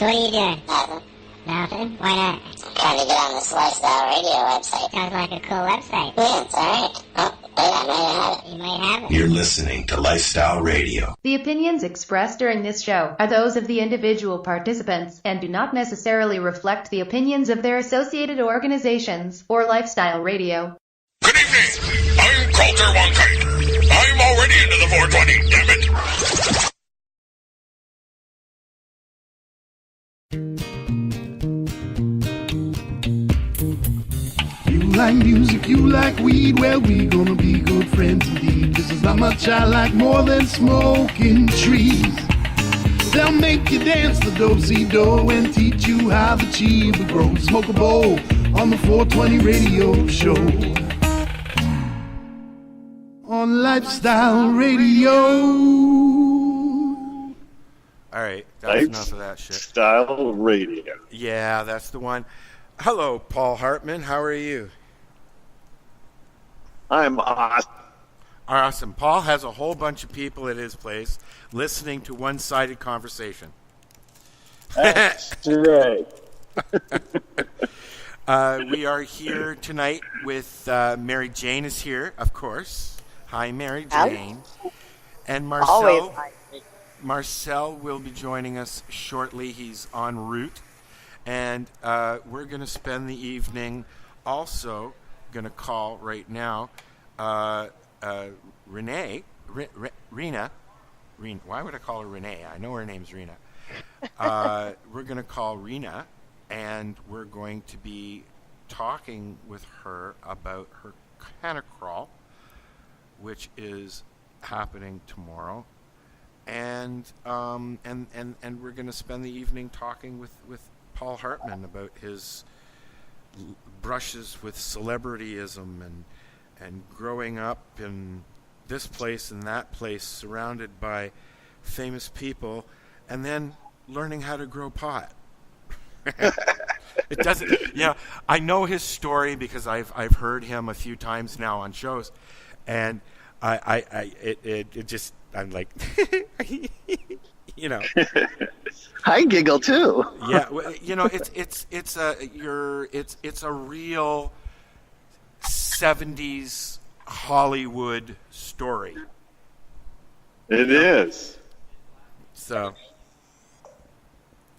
So what are you doing? Nothing. Nothing? Why not? Trying to get on this Lifestyle Radio website. Sounds like a cool website. Yeah, it's alright. Oh, wait, I might have it. You might have it. You're listening to Lifestyle Radio. The opinions expressed during this show are those of the individual participants and do not necessarily reflect the opinions of their associated organizations or Lifestyle Radio. Good evening. I'm Coulter Wonkite. I'm already into the 420, damn it. You like music, you like weed, well, we gonna be good friends indeed. This is not much I like more than smoking trees. They'll make you dance the do-si-do and teach you how the chiba grows. Smoke a bowl on the 420 radio show. On Lifestyle Radio. All right, that's enough of that shit. Lifestyle Radio. Yeah, that's the one. Hello, Paul Hartmann. How are you? I'm awesome. Awesome. Paul has a whole bunch of people at his place listening to one-sided conversation. That's right. We are here tonight with Mary Jane is here, of course. Hi, Mary Jane. And Marcel. Marcel will be joining us shortly. He's en route. And we're going to spend the evening also going to call right now Reena. Why would I call her Renee? I know her name's Reena. We're going to call Reena, and we're going to be talking with her about her CannaCrawl, which is happening tomorrow. And we're going to spend the evening talking with Paul Hartmann about his brushes with celebrityism and growing up in this place and that place surrounded by famous people and then learning how to grow pot. It doesn't, I know his story because I've heard him a few times now on shows, and it just, I'm like, I giggle too. Yeah, it's a real 70s Hollywood story. It is. So,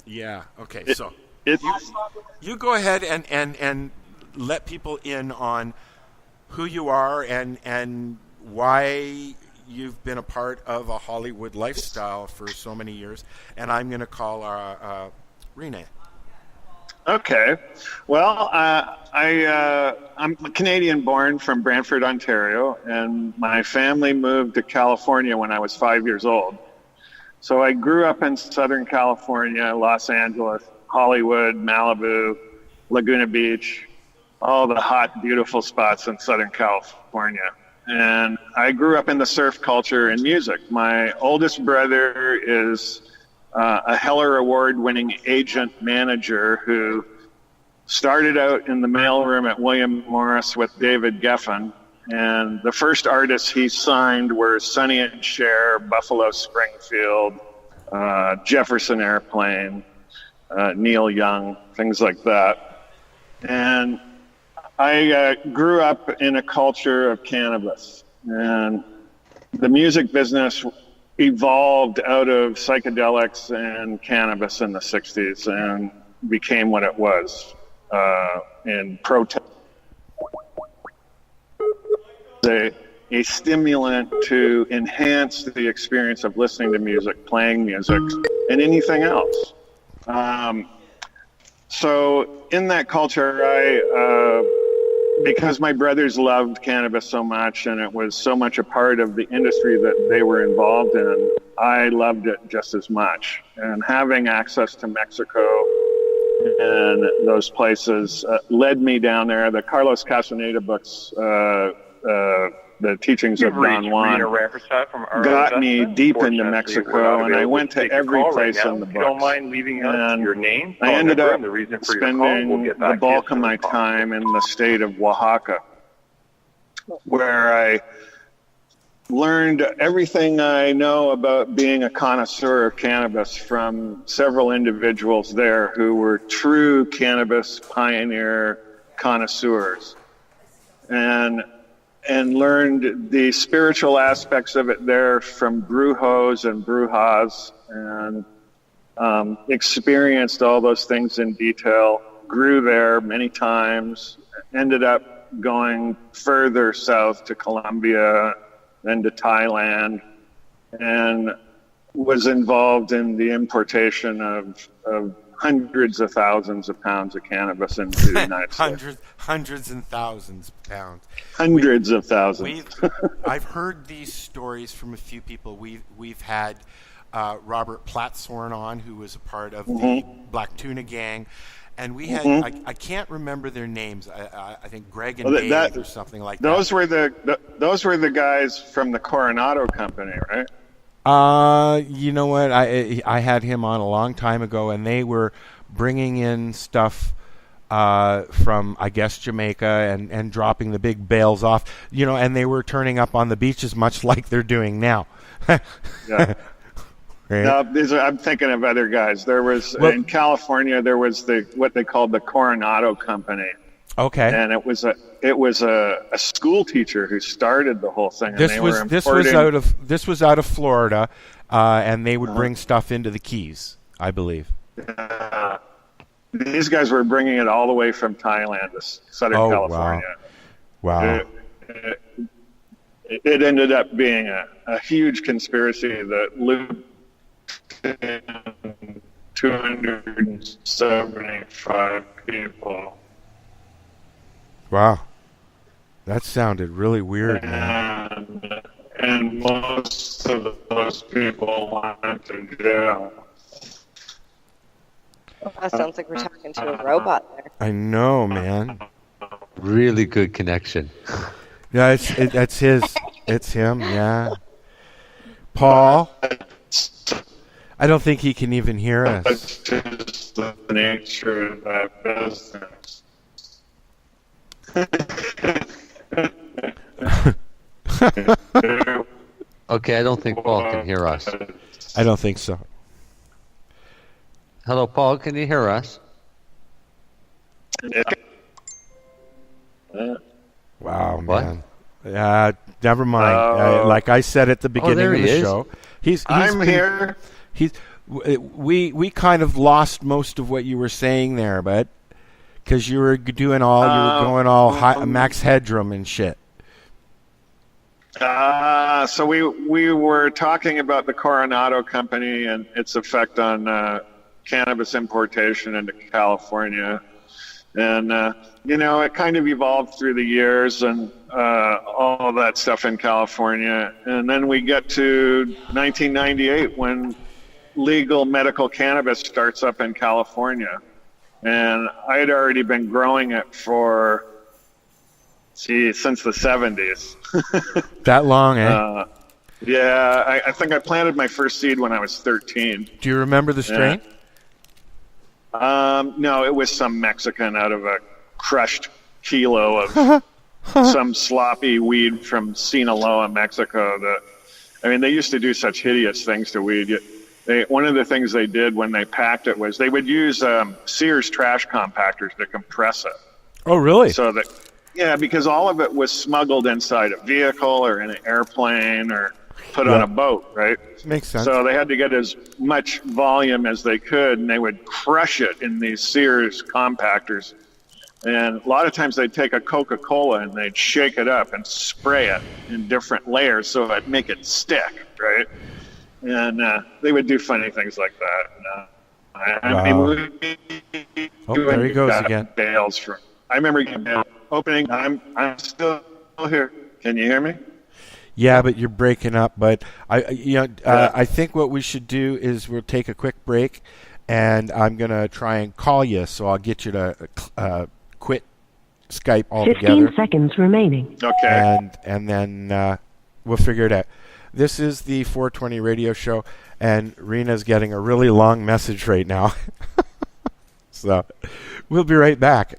yeah, okay. So you go ahead and let people in on who you are and why you've been a part of a Hollywood lifestyle for so many years, and I'm going to call Reena. Okay. Well, I'm Canadian-born from Brantford, Ontario, and my family moved to California when I was 5 years old. So I grew up in Southern California, Los Angeles, Hollywood, Malibu, Laguna Beach, all the hot, beautiful spots in Southern California. And I grew up in the surf culture and music. My oldest brother is a Heller Award-winning agent manager who started out in the mailroom at William Morris with David Geffen. And the first artists he signed were Sonny and Cher, Buffalo Springfield, Jefferson Airplane, Neil Young, things like that. And I grew up in a culture of cannabis, and the music business evolved out of psychedelics and cannabis in the 60s and became what it was in protest. A stimulant to enhance the experience of listening to music, playing music, and anything else. So in that culture, because my brothers loved cannabis so much and it was so much a part of the industry that they were involved in, I loved it just as much. And having access to Mexico and those places led me down there. The Carlos Castaneda books, The Teachings of Don Juan, got me deep into Mexico, and I went to every place in the books. Don't mind leaving us your name, I ended up spending the bulk of my time in the state of Oaxaca, where I learned everything I know about being a connoisseur of cannabis from several individuals there who were true cannabis pioneer connoisseurs, and learned the spiritual aspects of it there from brujos and brujas, and experienced all those things in detail, grew there many times, ended up going further south to Colombia, then to Thailand, and was involved in the importation of hundreds of thousands of pounds of cannabis into the United States. Hundreds and thousands of pounds. Hundreds of thousands. I've heard these stories from a few people. We've had Robert Platshorn on, who was a part of the Black Tuna Gang. And we had, I can't remember their names. I think Greg and Dave or something like that. Those were the guys from the Coronado Company, right? You know what? I had him on a long time ago, and they were bringing in stuff from, I guess, Jamaica and dropping the big bales off, and they were turning up on the beaches much like they're doing now. Yeah. Right. No, I'm thinking of other guys. There was in California. There was what they called the Coronado Company. Okay. And it was a school teacher who started the whole thing. This was out of Florida, and they would bring stuff into the Keys, I believe. These guys were bringing it all the way from Thailand to Southern California. Wow. It ended up being a huge conspiracy that looped 275 people. Wow. That sounded really weird, man. And most of those people went to jail. That sounds like we're talking to a robot there. I know, man. Really good connection. Yeah, it's him, yeah. Paul? I don't think he can even hear us. That's just the nature of that business. Okay, I don't think Paul can hear us. I don't think so. Hello, Paul, can you hear us? Wow, what? Man. Never mind. Like I said at the beginning of the show, I'm here. We kind of lost most of what you were saying there, but because you were going all max headroom and shit. So we were talking about the Coronado Company and its effect on cannabis importation into California, and it kind of evolved through the years and all that stuff in California, and then we get to 1998 when legal medical cannabis starts up in California, and I had already been growing it since the 70s. That long, eh? Yeah, I think I planted my first seed when I was 13. Do you remember the strain? No, it was some Mexican out of a crushed kilo of some sloppy weed from Sinaloa, Mexico. They used to do such hideous things to weed. One of the things they did when they packed it was they would use Sears trash compactors to compress it. Oh, really? So that, because all of it was smuggled inside a vehicle or in an airplane or put on a boat, right? Makes sense. So they had to get as much volume as they could, and they would crush it in these Sears compactors. And a lot of times they'd take a Coca-Cola and they'd shake it up and spray it in different layers so it'd make it stick, right? And they would do funny things like that. There he goes again. Bales from. I remember getting opening. I'm still here. Can you hear me? Yeah, but you're breaking up. But I think what we should do is we'll take a quick break, and I'm gonna try and call you. So I'll get you to quit Skype altogether. 15 seconds remaining. Okay. And then we'll figure it out. This is the 420 radio show, and Reena's getting a really long message right now. So we'll be right back.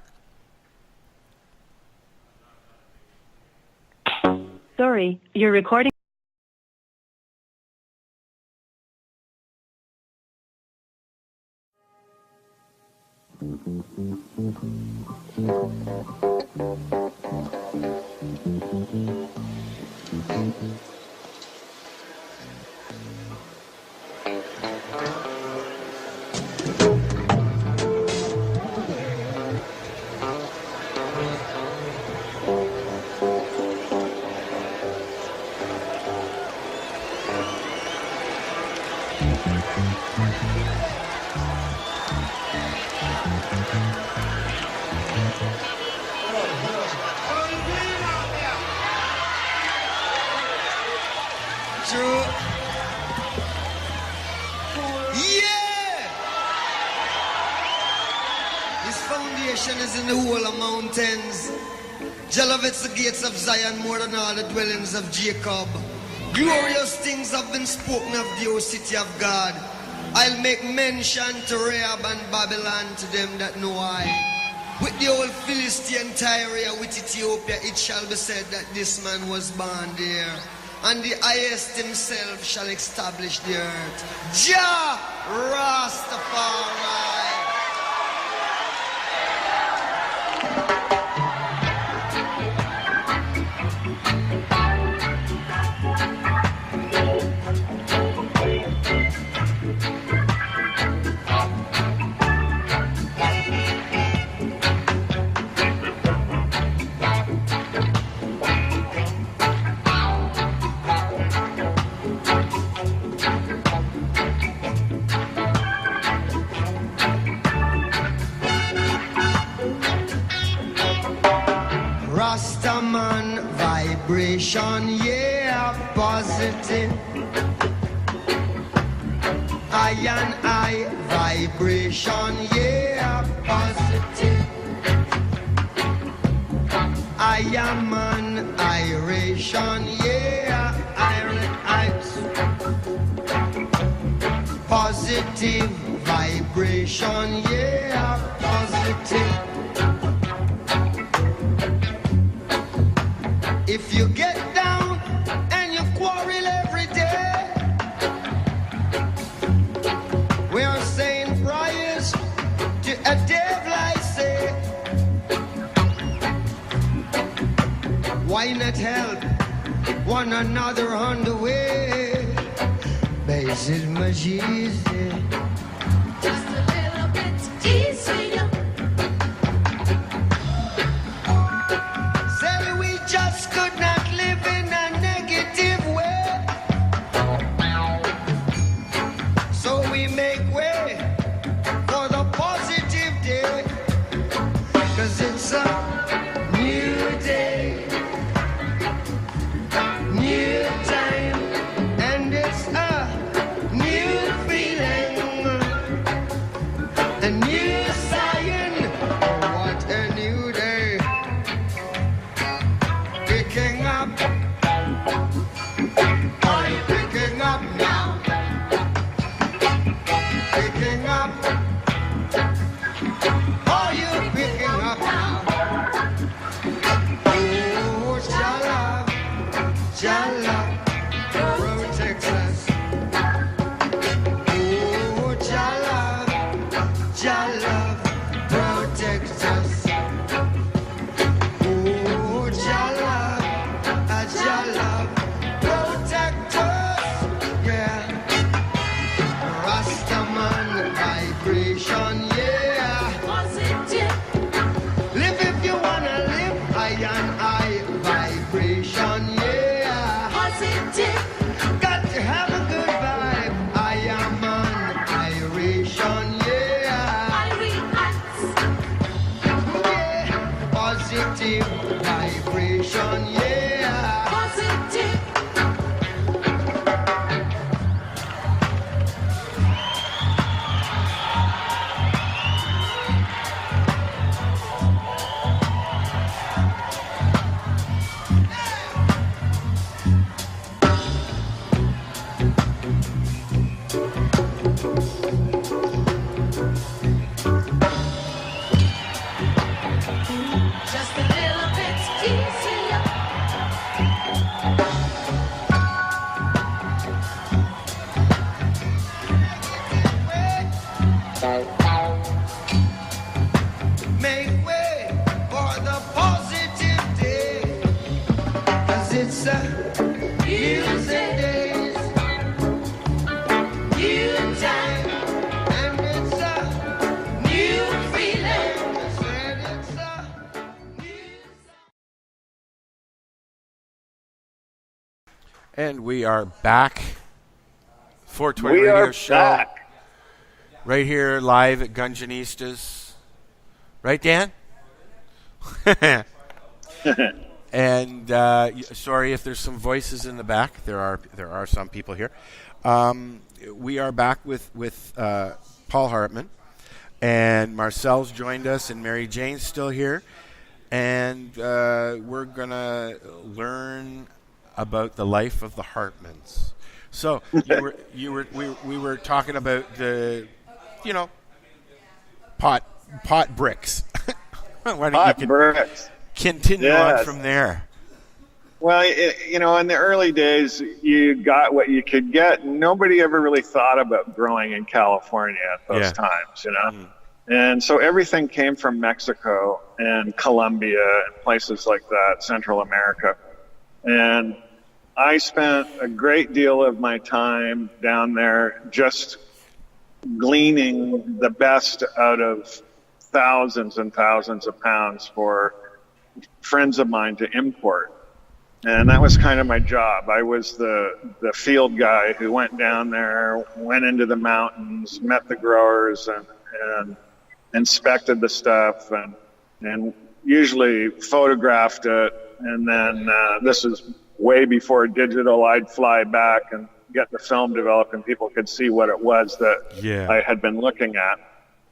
Sorry, you're recording. True. Yeah! His foundation is in the whole of mountains. Jah loveth the gates of Zion more than all the dwellings of Jacob. Glorious things have been spoken of the O city of God. I'll make mention to Rahab and Babylon to them that know I. With the old Philistine Tyre, with Ethiopia, it shall be said that this man was born there. And the highest himself shall establish the earth. Jah Rastafari. Rastaman vibration, yeah, positive. I and I vibration, yeah, positive. I am an iration, yeah, positive vibration, yeah, positive. If you get down and you quarrel every day, we are saying prayers to a devil, I say. Why not help one another on the way? Basis my Jesus. Just a little bit easier. Say we just could not live in a negative way. So we make way for the positive day. 'Cause it's a new day, new time, and it's a new feeling, a new sign. What a new day. Picking up, are you picking up now? Picking up, are you picking up now? Oh, Jala, protect us. Oh, Jala, protect us. Oh, Jala, protect us. Yeah. Rastaman vibration, yeah. Positive. Live if you wanna live. I and I vibration, yeah. Positive. Got to have a good vibe. I am an iration, yeah. Yeah. Positive vibration, yeah. Positive. Just a little bit easier. make way for the positive day. 'Cause it's a music days, new time, and it's a new feeling. And it's a And we are back. 420 We Radio are Show. back. Right here live at Gungeonistas. Right, Dan? And sorry if there's some voices in the back. There are some people here. We are back with Paul Hartmann. And Marcel's joined us, and Mary Jane's still here. And we're going to learn about the life of the Hartmanns. So we were talking about the, pot bricks. Why don't you bricks. Continue on from there? Well, in the early days, you got what you could get. Nobody ever really thought about growing in California at those times, And so everything came from Mexico and Colombia and places like that, Central America. And I spent a great deal of my time down there just gleaning the best out of thousands and thousands of pounds for friends of mine to import. And that was kind of my job. I was the field guy who went down there, went into the mountains, met the growers, and inspected the stuff, and usually photographed it. And then this is way before digital. I'd fly back and get the film developed, and people could see what it was that I had been looking at.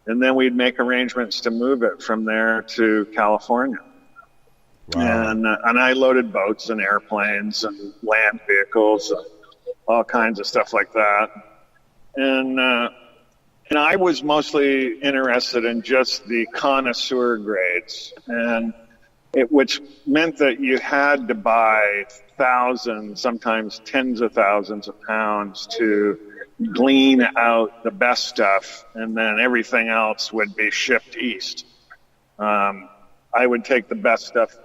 And then we'd make arrangements to move it from there to California. Wow. And I loaded boats and airplanes and land vehicles and all kinds of stuff like that. And I was mostly interested in just the connoisseur grades, which meant that you had to buy thousands, sometimes tens of thousands of pounds to glean out the best stuff, and then everything else would be shipped east. I would take the best stuff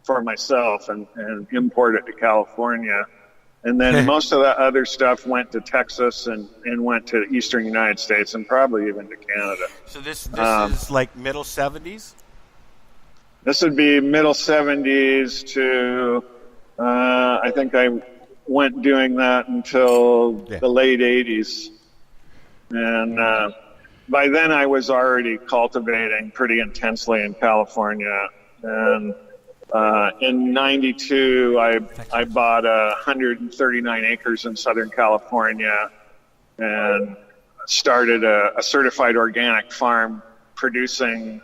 for myself and import it to California. And then most of that other stuff went to Texas and went to the eastern United States and probably even to Canada. So this is like middle 70s? This would be middle 70s to, I think I went doing that until the late 80s. And by then I was already cultivating pretty intensely in California. And in 92, I bought 139 acres in Southern California and started a certified organic farm producing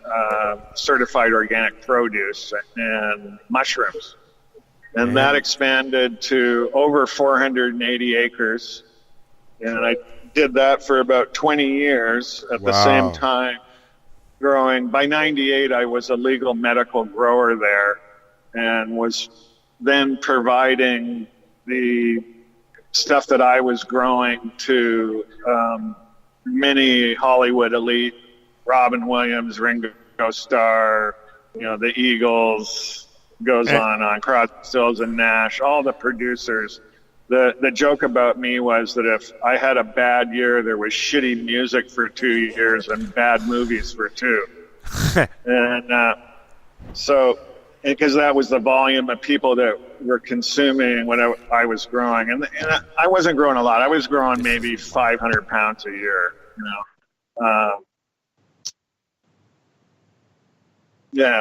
certified organic produce and mushrooms. And that expanded to over 480 acres. And I did that for about 20 years at the same time growing. By 98, I was a legal medical grower there and was then providing the stuff that I was growing to many Hollywood elite, Robin Williams, Ringo Starr, the Eagles, goes on, Crosby, Stills and Nash, all the producers. The joke about me was that if I had a bad year, there was shitty music for 2 years and bad movies for 2. And so, because that was the volume of people that were consuming when I was growing. And I wasn't growing a lot. I was growing maybe 500 pounds a year,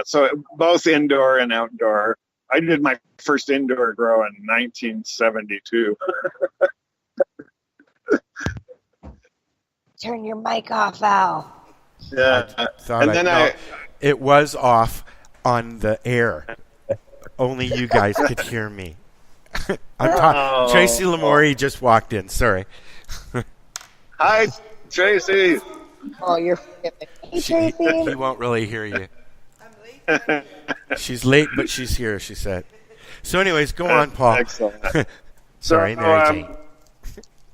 so both indoor and outdoor. I did my first indoor grow in 1972. Turn your mic off, Al. Yeah. And then it was off on the air. Only you guys could hear me. Tracy Lamourie just walked in. Sorry. Hi, Tracy. Oh, you're forgiving. Hey, Tracy. He won't really hear you. She's late, but she's here, she said. So anyways, go on, Paul. Excellent. Sorry, Mary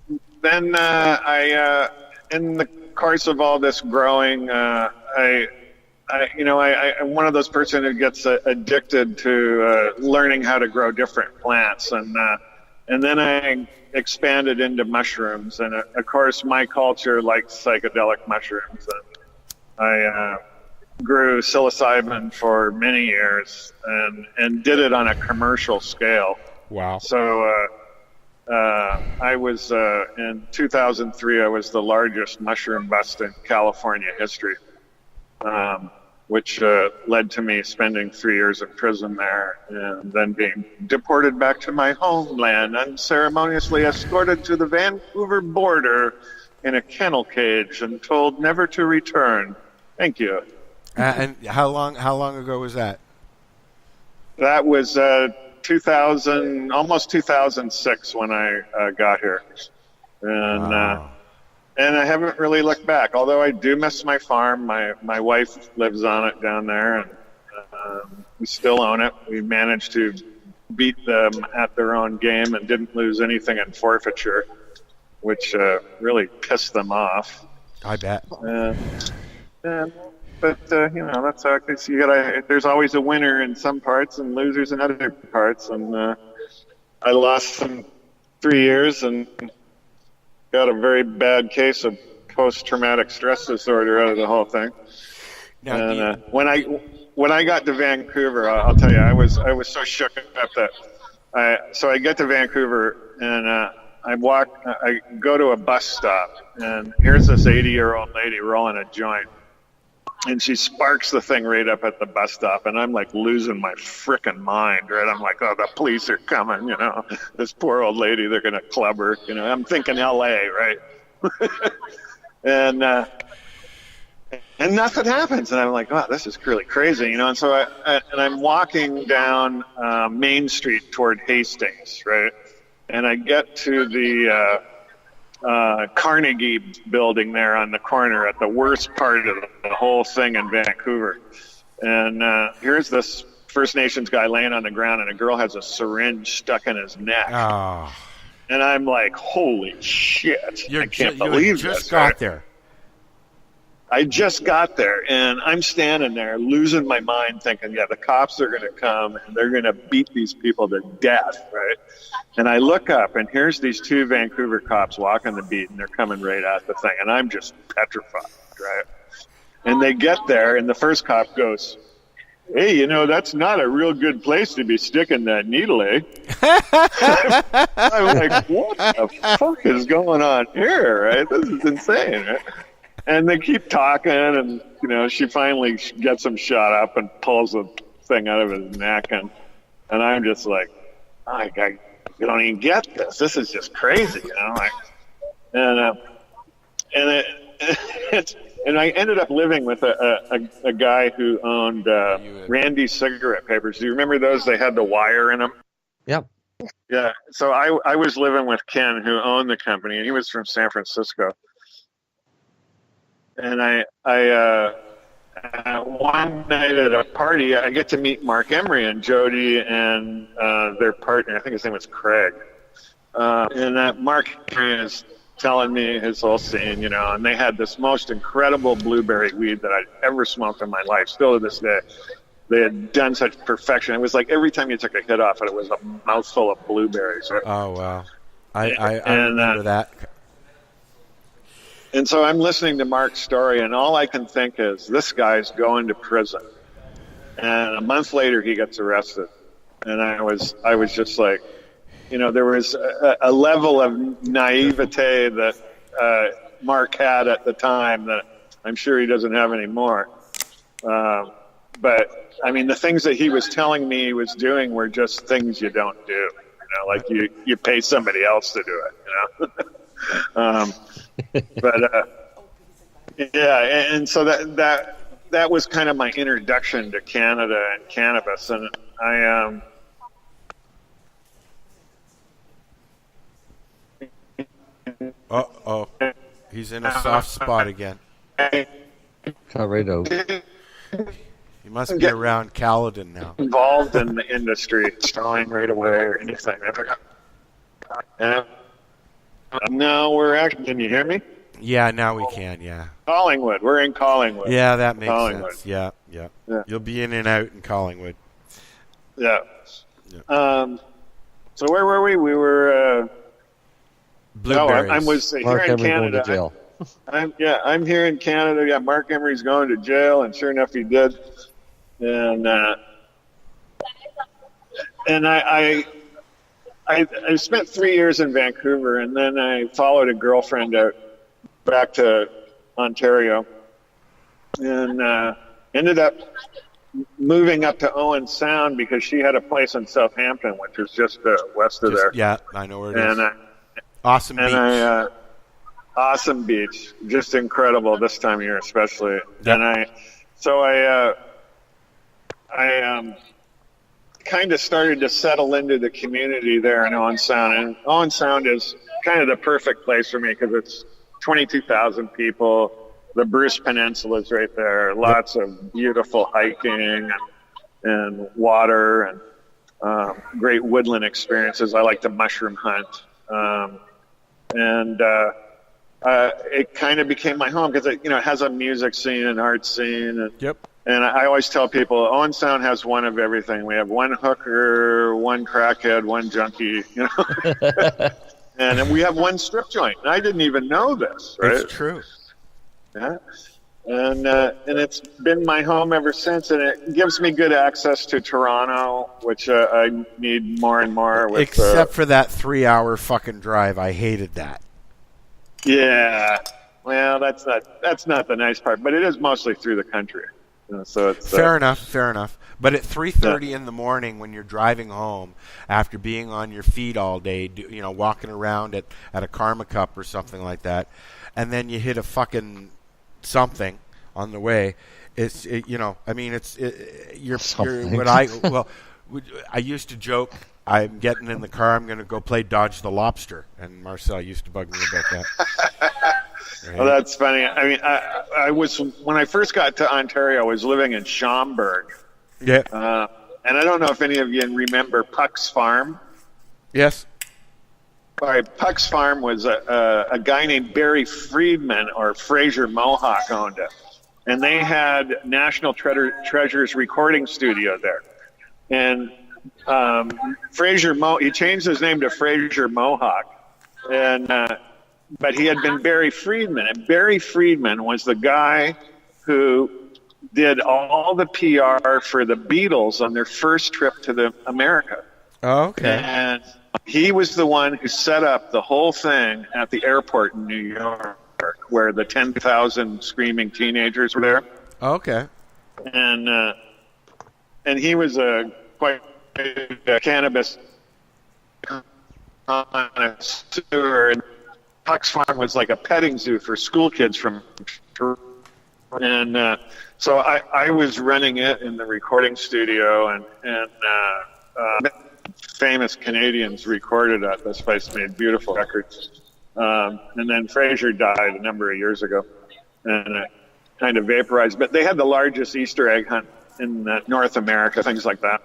Jane. Then I, in the course of all this growing, I I'm one of those person who gets addicted to learning how to grow different plants, and then I expanded into mushrooms, and of course my culture likes psychedelic mushrooms, and I grew psilocybin for many years and did it on a commercial scale. Wow. So I was in 2003. I was the largest mushroom bust in California history. Which led to me spending 3 years in prison there and then being deported back to my homeland, unceremoniously escorted to the Vancouver border in a kennel cage and told never to return. Thank you. And how long ago was that? That was 2000, almost 2006 when I got here. And Wow. And I haven't really looked back, although I do miss my farm. My wife lives on it down there, and we still own it. We managed to beat them at their own game and didn't lose anything in forfeiture, which really pissed them off. I bet. But that's how it is. There's always a winner in some parts and losers in other parts. And I lost them 3 years and got a very bad case of post-traumatic stress disorder out of the whole thing. Now, And when I got to Vancouver, I'll tell you, I was so shook up that. So I get to Vancouver and I go to a bus stop, and here's this 80-year-old lady rolling a joint, and she sparks the thing right up at the bus stop, and I'm like losing my frickin' mind, right? I'm like, oh, the police are coming, this poor old lady, they're gonna club her, I'm thinking LA, right? And nothing happens, and I'm like, wow, this is really crazy, and so I'm walking down Main Street toward Hastings, right? And I get to the Carnegie building there on the corner at the worst part of the whole thing in Vancouver. And here's this First Nations guy laying on the ground, and a girl has a syringe stuck in his neck. Oh. And I'm like, holy shit. I can't believe you this. just got there. I just got there, and I'm standing there losing my mind thinking, yeah, the cops are going to come, and they're going to beat these people to death, right? And I look up, and here's these two Vancouver cops walking the beat, and they're coming right at the thing, and I'm just petrified, right? And they get there, and the first cop goes, hey, that's not a real good place to be sticking that needle, eh? I'm like, what the fuck is going on here, right? This is insane, right? And they keep talking, and, she finally gets him shot up and pulls the thing out of his neck, and I'm just like, I don't even get this. This is just crazy, and I ended up living with a guy who owned Randy cigarette papers. Do you remember those? They had the wire in them. Yep. Yeah. So I was living with Ken, who owned the company, and he was from San Francisco. And I one night at a party, I get to meet Mark Emery and Jody and their partner. I think his name was Craig. And that Mark Emery is telling me his whole scene, and they had this most incredible blueberry weed that I'd ever smoked in my life, still to this day. They had done such perfection. It was like every time you took a hit off it, it was a mouthful of blueberries. Right? Oh, wow. I remember that. And so I'm listening to Mark's story, and all I can think is, this guy's going to prison. And a month later, he gets arrested. And I was just like, there was a level of naivete that Mark had at the time that I'm sure he doesn't have anymore. But, the things that he was telling me he was doing were just things you don't do. Like you pay somebody else to do it, But and so that was kind of my introduction to Canada and cannabis, and I he's in a soft spot again. Corrado. He must be around Caledon now. Involved in the industry, selling right away or anything. No, we're actually. Can you hear me? Yeah, now we can, yeah. Collingwood. We're in Collingwood. Yeah, that makes Collingwood. sense. Yeah. You'll be in and out in Collingwood. Yeah. So where were we? We were... Blueberries. I was here Mark in Emery going Canada. to jail. I'm here in Canada. Yeah, Mark Emery's going to jail, and sure enough, he did. And I spent 3 years in Vancouver, and then I followed a girlfriend out back to Ontario, and ended up moving up to Owen Sound because she had a place in Southampton, which is just west of there. Yeah, I know where it is. Awesome beach. Awesome beach, just incredible this time of year, especially. Yep. And I kind of started to settle into the community there in Owen Sound, and Owen Sound is kind of the perfect place for me because it's 22,000 people. The Bruce Peninsula is right there. Lots of beautiful hiking and water and great woodland experiences. I like to mushroom hunt. It kind of became my home because it has a music scene and art scene. And I always tell people, Owen Sound has one of everything. We have one hooker, one crackhead, one junkie, and then we have one strip joint. And I didn't even know this, right? It's true. Yeah. And it's been my home ever since, and it gives me good access to Toronto, which I need more and more. Except for that 3-hour fucking drive. I hated that. Yeah. Well, that's not the nice part, but it is mostly through the country. So it's fair enough. But at 3:30 in the morning, when you're driving home after being on your feet all day, walking around at a Karma Cup or something like that, and then you hit a fucking something on the way. I used to joke, I'm getting in the car, I'm going to go play Dodge the Lobster, and Marcel used to bug me about that. Right. Well, that's funny. I mean, I was, when I first got to Ontario, I was living in Schaumburg. Yeah. And I don't know if any of you remember Puck's Farm. Yes. All right, Puck's Farm was a guy named Barry Friedman, or Fraser Mohawk owned it. And they had National Treasures recording studio there. And he changed his name to Fraser Mohawk. But he had been Barry Friedman. And Barry Friedman was the guy who did all the PR for the Beatles on their first trip to America. Oh, okay. And he was the one who set up the whole thing at the airport in New York, where the 10,000 screaming teenagers were there. Okay. And he was quite a cannabis connoisseur. And Puck's Farm was like a petting zoo for school kids from Toronto. And so I was running it in the recording studio, and famous Canadians recorded at this place, made beautiful records. And then Fraser died a number of years ago, and it kind of vaporized. But they had the largest Easter egg hunt in North America, things like that.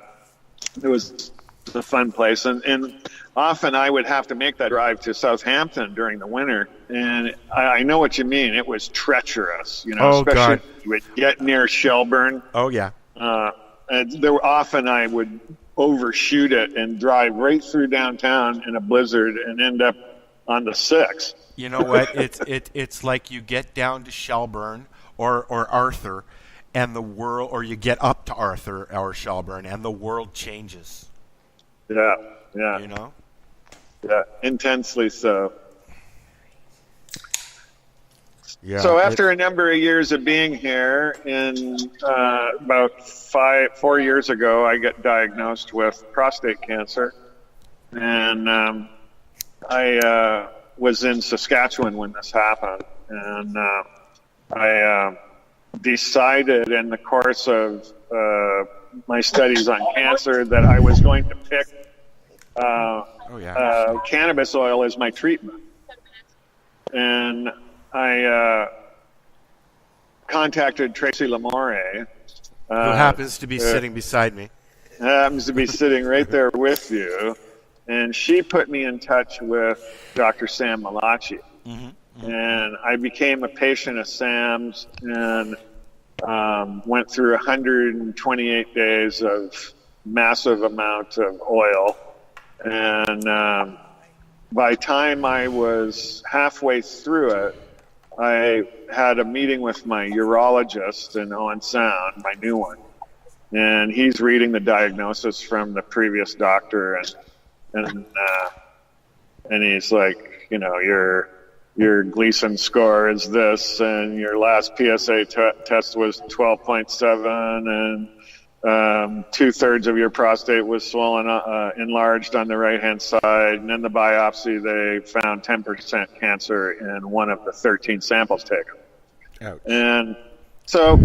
It was a fun place. And often I would have to make that drive to Southampton during the winter. And I know what you mean. It was treacherous, especially God. You would get near Shelburne. Oh, yeah. And often I would overshoot it and drive right through downtown in a blizzard and end up on the 6. You know what? It's like you get down to Shelburne or Arthur, and the world, or you get up to Arthur or Shelburne, and the world changes. Yeah. Yeah, intensely so. Yeah. So after a number of years of being here, about 4 years ago, I got diagnosed with prostate cancer, and I was in Saskatchewan when this happened, and I decided in the course of my studies on cancer that I was going to pick cannabis oil as my treatment. And I contacted Tracy Lamore, who happens to be sitting beside me. Happens to be sitting right there with you. And she put me in touch with Dr. Sam Malachi. Mm-hmm. And I became a patient of Sam's and went through 128 days of massive amount of oil. And by the time I was halfway through it, I had a meeting with my urologist in On Sound, my new one. And he's reading the diagnosis from the previous doctor, and he's like, you know, your Gleason score is this, and your last PSA test was 12.7, and 2/3 of your prostate was swollen, enlarged on the right-hand side, and in the biopsy they found 10% cancer in one of the 13 samples taken. Ouch. And so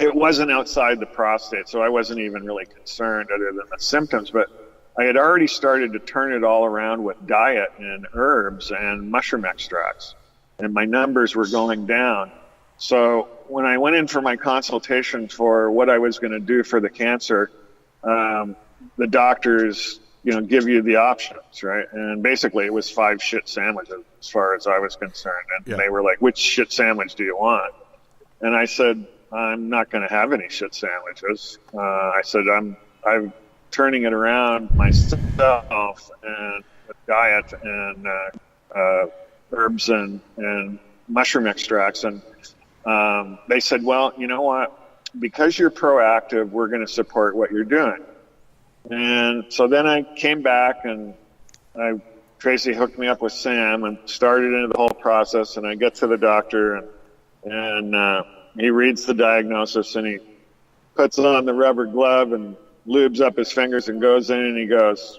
it wasn't outside the prostate, so I wasn't even really concerned other than the symptoms, but I had already started to turn it all around with diet and herbs and mushroom extracts, and my numbers were going down. So when I went in for my consultation for what I was going to do for the cancer, the doctors, you know, give you the options, right? And basically it was 5 shit sandwiches as far as I was concerned. And they were like, which shit sandwich do you want? And I said, I'm not going to have any shit sandwiches. I said, I'm turning it around myself, and with diet and herbs and mushroom extracts. And they said, well, you know what? Because you're proactive, we're going to support what you're doing. And so then I came back, and Tracy hooked me up with Sam and started into the whole process. And I get to the doctor, and he reads the diagnosis, and he puts on the rubber glove and lubes up his fingers and goes in, and he goes,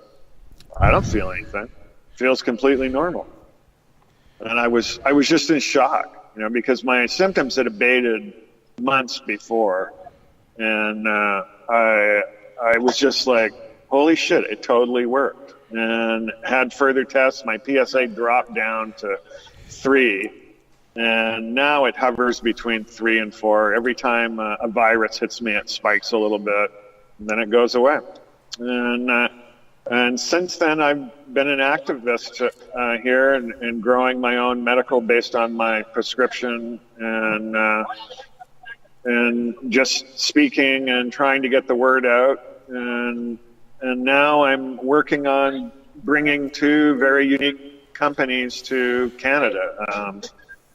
I don't feel anything. Feels completely normal. And I was just in shock, you know, because my symptoms had abated months before, and I was just like, holy shit, it totally worked. And had further tests. My PSA dropped down to 3, and now it hovers between 3 and 4. Every time a virus hits me, it spikes a little bit, and then it goes away. And since then, I've been an activist here and growing my own medical based on my prescription, and just speaking and trying to get the word out. And now I'm working on bringing 2 very unique companies to Canada.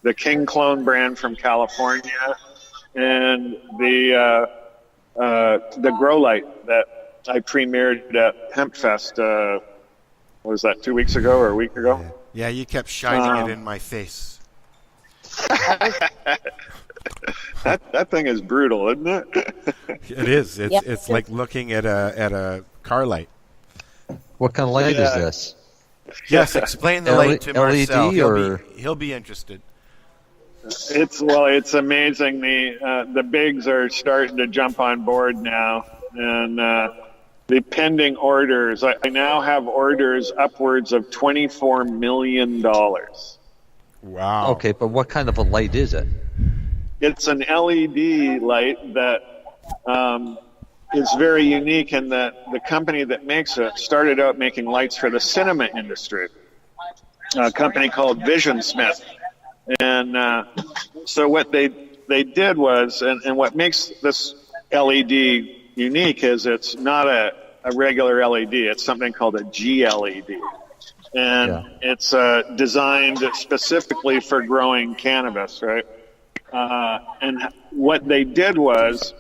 The King Clone brand from California, and the Grow Light that I premiered at HempFest, what was that, 2 weeks ago or a week ago? Yeah, you kept shining it in my face. That thing is brutal, isn't it? It is. It's like looking at a car light. What kind of light is this? Yes, explain the light to Marcel. LED He'll be interested. It's amazing. The bigs are starting to jump on board now, and the pending orders. I now have orders upwards of $24 million. Wow. Okay, but what kind of a light is it? It's an LED light that is very unique in that the company that makes it started out making lights for the cinema industry, a company called Vision Smith. And so what they did was, and what makes this LED unique is it's not a regular LED. It's something called a GLED. And it's designed specifically for growing cannabis, right? And what they did was,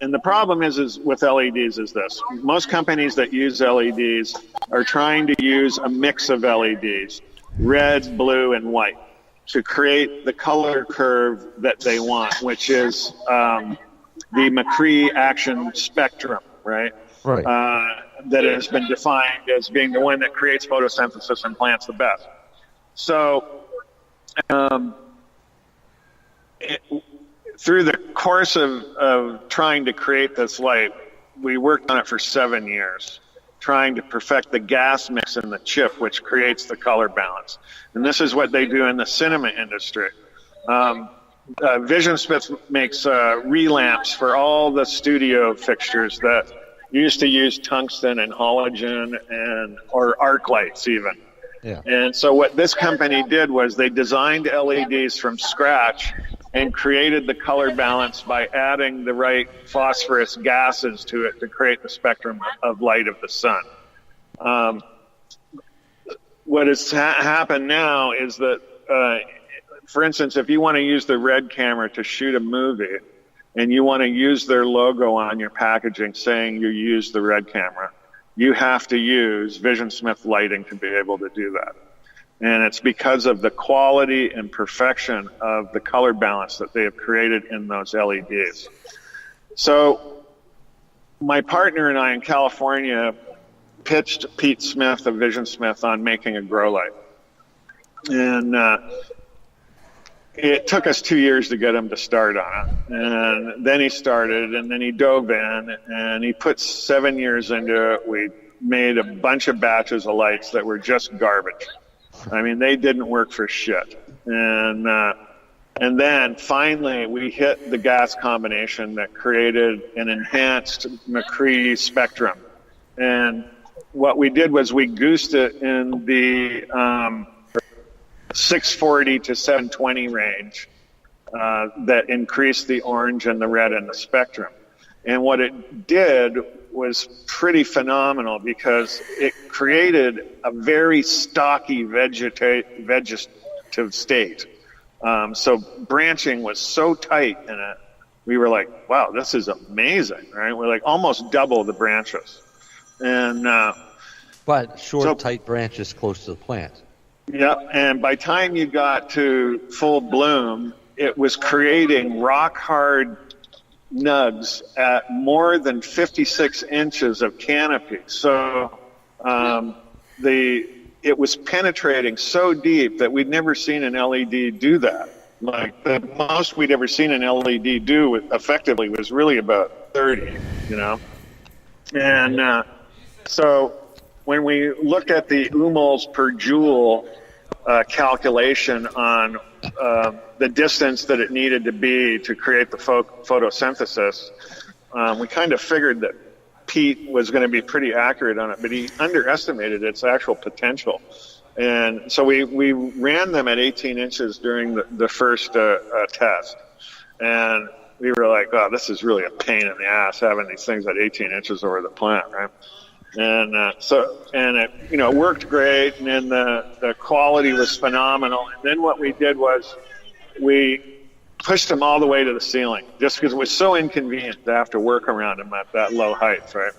and the problem is with LEDs is this. Most companies that use LEDs are trying to use a mix of LEDs, red, blue, and white, to create the color curve that they want, which is the McCree action spectrum, right? Right. That has been defined as being the one that creates photosynthesis in plants the best. So through the course of trying to create this light, we worked on it for 7 years, trying to perfect the gas mix in the chip, which creates the color balance. And this is what they do in the cinema industry. Vision Smith makes relamps for all the studio fixtures that used to use tungsten and halogen or arc lights even. Yeah. And so what this company did was they designed LEDs from scratch and created the color balance by adding the right phosphorus gases to it to create the spectrum of light of the sun. What has happened now is that, for instance, if you want to use the Red camera to shoot a movie and you want to use their logo on your packaging saying you use the Red camera, you have to use VisionSmith lighting to be able to do that. And it's because of the quality and perfection of the color balance that they have created in those LEDs. So my partner and I in California pitched Pete Smith of VisionSmith on making a grow light. And it took us 2 years to get him to start on it. And then he started, and then he dove in, and he put 7 years into it. We made a bunch of batches of lights that were just garbage. I mean, they didn't work for shit. And then finally we hit the gas combination that created an enhanced McCree spectrum. And what we did was we goosed it in the 640 to 720 range that increased the orange and the red in the spectrum. And what it did was pretty phenomenal because it created a very stocky vegetative state. So branching was so tight in it, we were like, wow, this is amazing, right? We're like almost double the branches. And but short, tight branches close to the plant. Yeah, and by time you got to full bloom, it was creating rock-hard nugs at more than 56 inches of canopy. So it was penetrating so deep that we'd never seen an LED do that. Like the most we'd ever seen an LED do effectively was really about 30, you know. And so when we looked at the UMOLs per joule calculation on the distance that it needed to be to create the photosynthesis, we kind of figured that Pete was going to be pretty accurate on it, but he underestimated its actual potential. And so we ran them at 18 inches during the first test. And we were like, oh, this is really a pain in the ass having these things at 18 inches over the plant, right? And it, you know, worked great, and then the quality was phenomenal. And then what we did was we pushed them all the way to the ceiling, just because it was so inconvenient to have to work around them at that low height, right?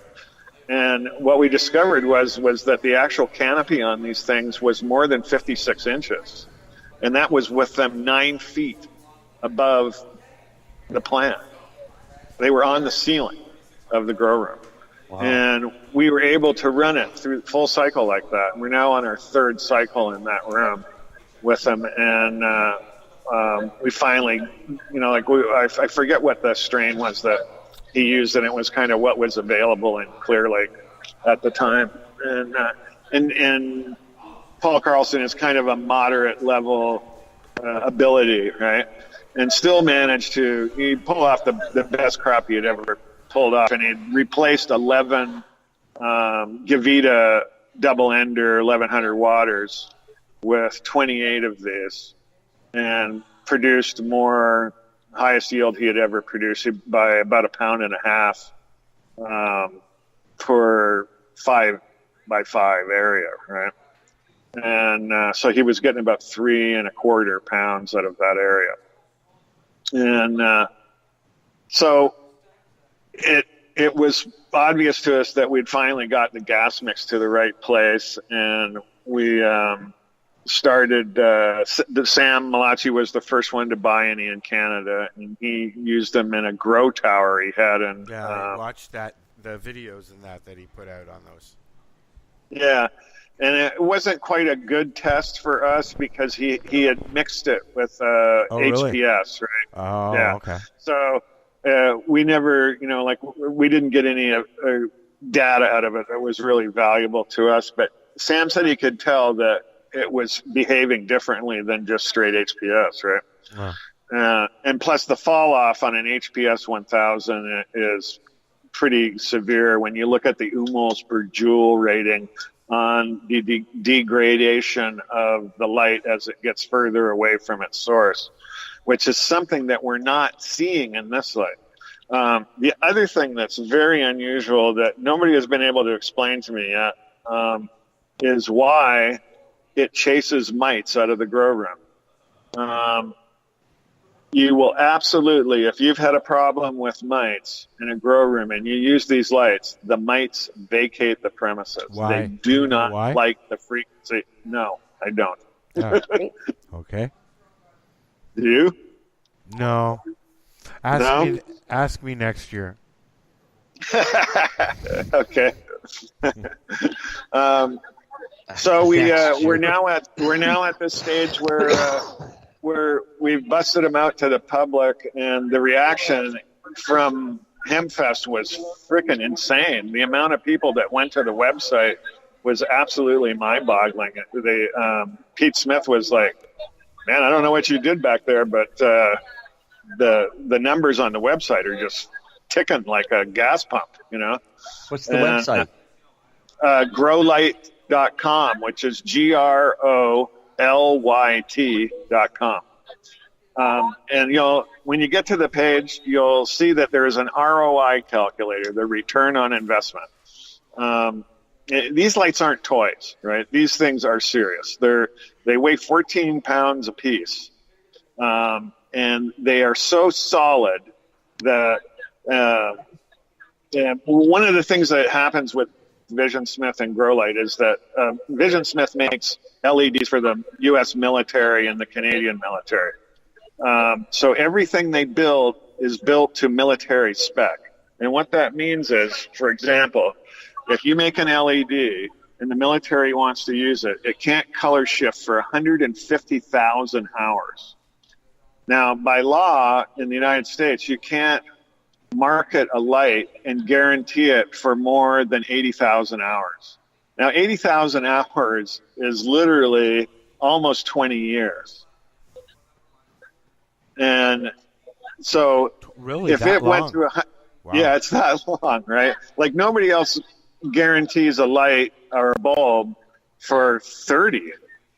And what we discovered was that the actual canopy on these things was more than 56 inches, and that was with them 9 feet above the plant. They were on the ceiling of the grow room. Wow. And we were able to run it through full cycle like that. We're now on our 3rd cycle in that room with them. And we finally, you know, like I forget what the strain was that he used, and it was kind of what was available in Clear Lake at the time. And Paul Carlson is kind of a moderate level ability, right? And still managed to he'd pull off the best crop he had ever pulled off, and he replaced 11 Gavita double-ender 1100 waters with 28 of these, and produced more highest yield he had ever produced by about 1.5 pounds per 5x5 area, right? And so he was getting about 3.25 pounds out of that area, and so it was obvious to us that we'd finally got the gas mix to the right place, and we started. Sam Malachi was the first one to buy any in Canada, and he used them in a grow tower he had. And I watched the videos and that he put out on those. Yeah, and it wasn't quite a good test for us because he had mixed it with HPS, right? Oh, yeah. Okay. So. We never, you know, like we didn't get any data out of it that was really valuable to us. But Sam said he could tell that it was behaving differently than just straight HPS, right? Wow. And plus the fall off on an HPS 1000 is pretty severe when you look at the UMOLs per joule rating on the degradation of the light as it gets further away from its source, which is something that we're not seeing in this light. The other thing that's very unusual that nobody has been able to explain to me yet is why it chases mites out of the grow room. You will absolutely, if you've had a problem with mites in a grow room and you use these lights, the mites vacate the premises. Why? They do not Why? like the frequency. No, I don't. Okay. Do you? No. Ask me next year. Okay. So we're now at this stage where we've busted them out to the public, and the reaction from HempFest was freaking insane. The amount of people that went to the website was absolutely mind-boggling. Pete Smith was like, "Man, I don't know what you did back there, but the numbers on the website are just ticking like a gas pump, you know." What's the website? Growlight.com, which is GROLYT.com. And when you get to the page, you'll see that there is an ROI calculator, the return on investment. These lights aren't toys, right? These things are serious. They weigh 14 pounds a piece. And they are so solid that one of the things that happens with Vision Smith and Growlight is that Vision Smith makes LEDs for the U.S. military and the Canadian military. So everything they build is built to military spec. And what that means is, for example, if you make an LED and the military wants to use it, it can't color shift for 150,000 hours. Now, by law in the United States, you can't market a light and guarantee it for more than 80,000 hours. Now, 80,000 hours is literally almost 20 years. And so really, if it went through wow. Yeah, it's that long, right? Like nobody else guarantees a light or a bulb for 30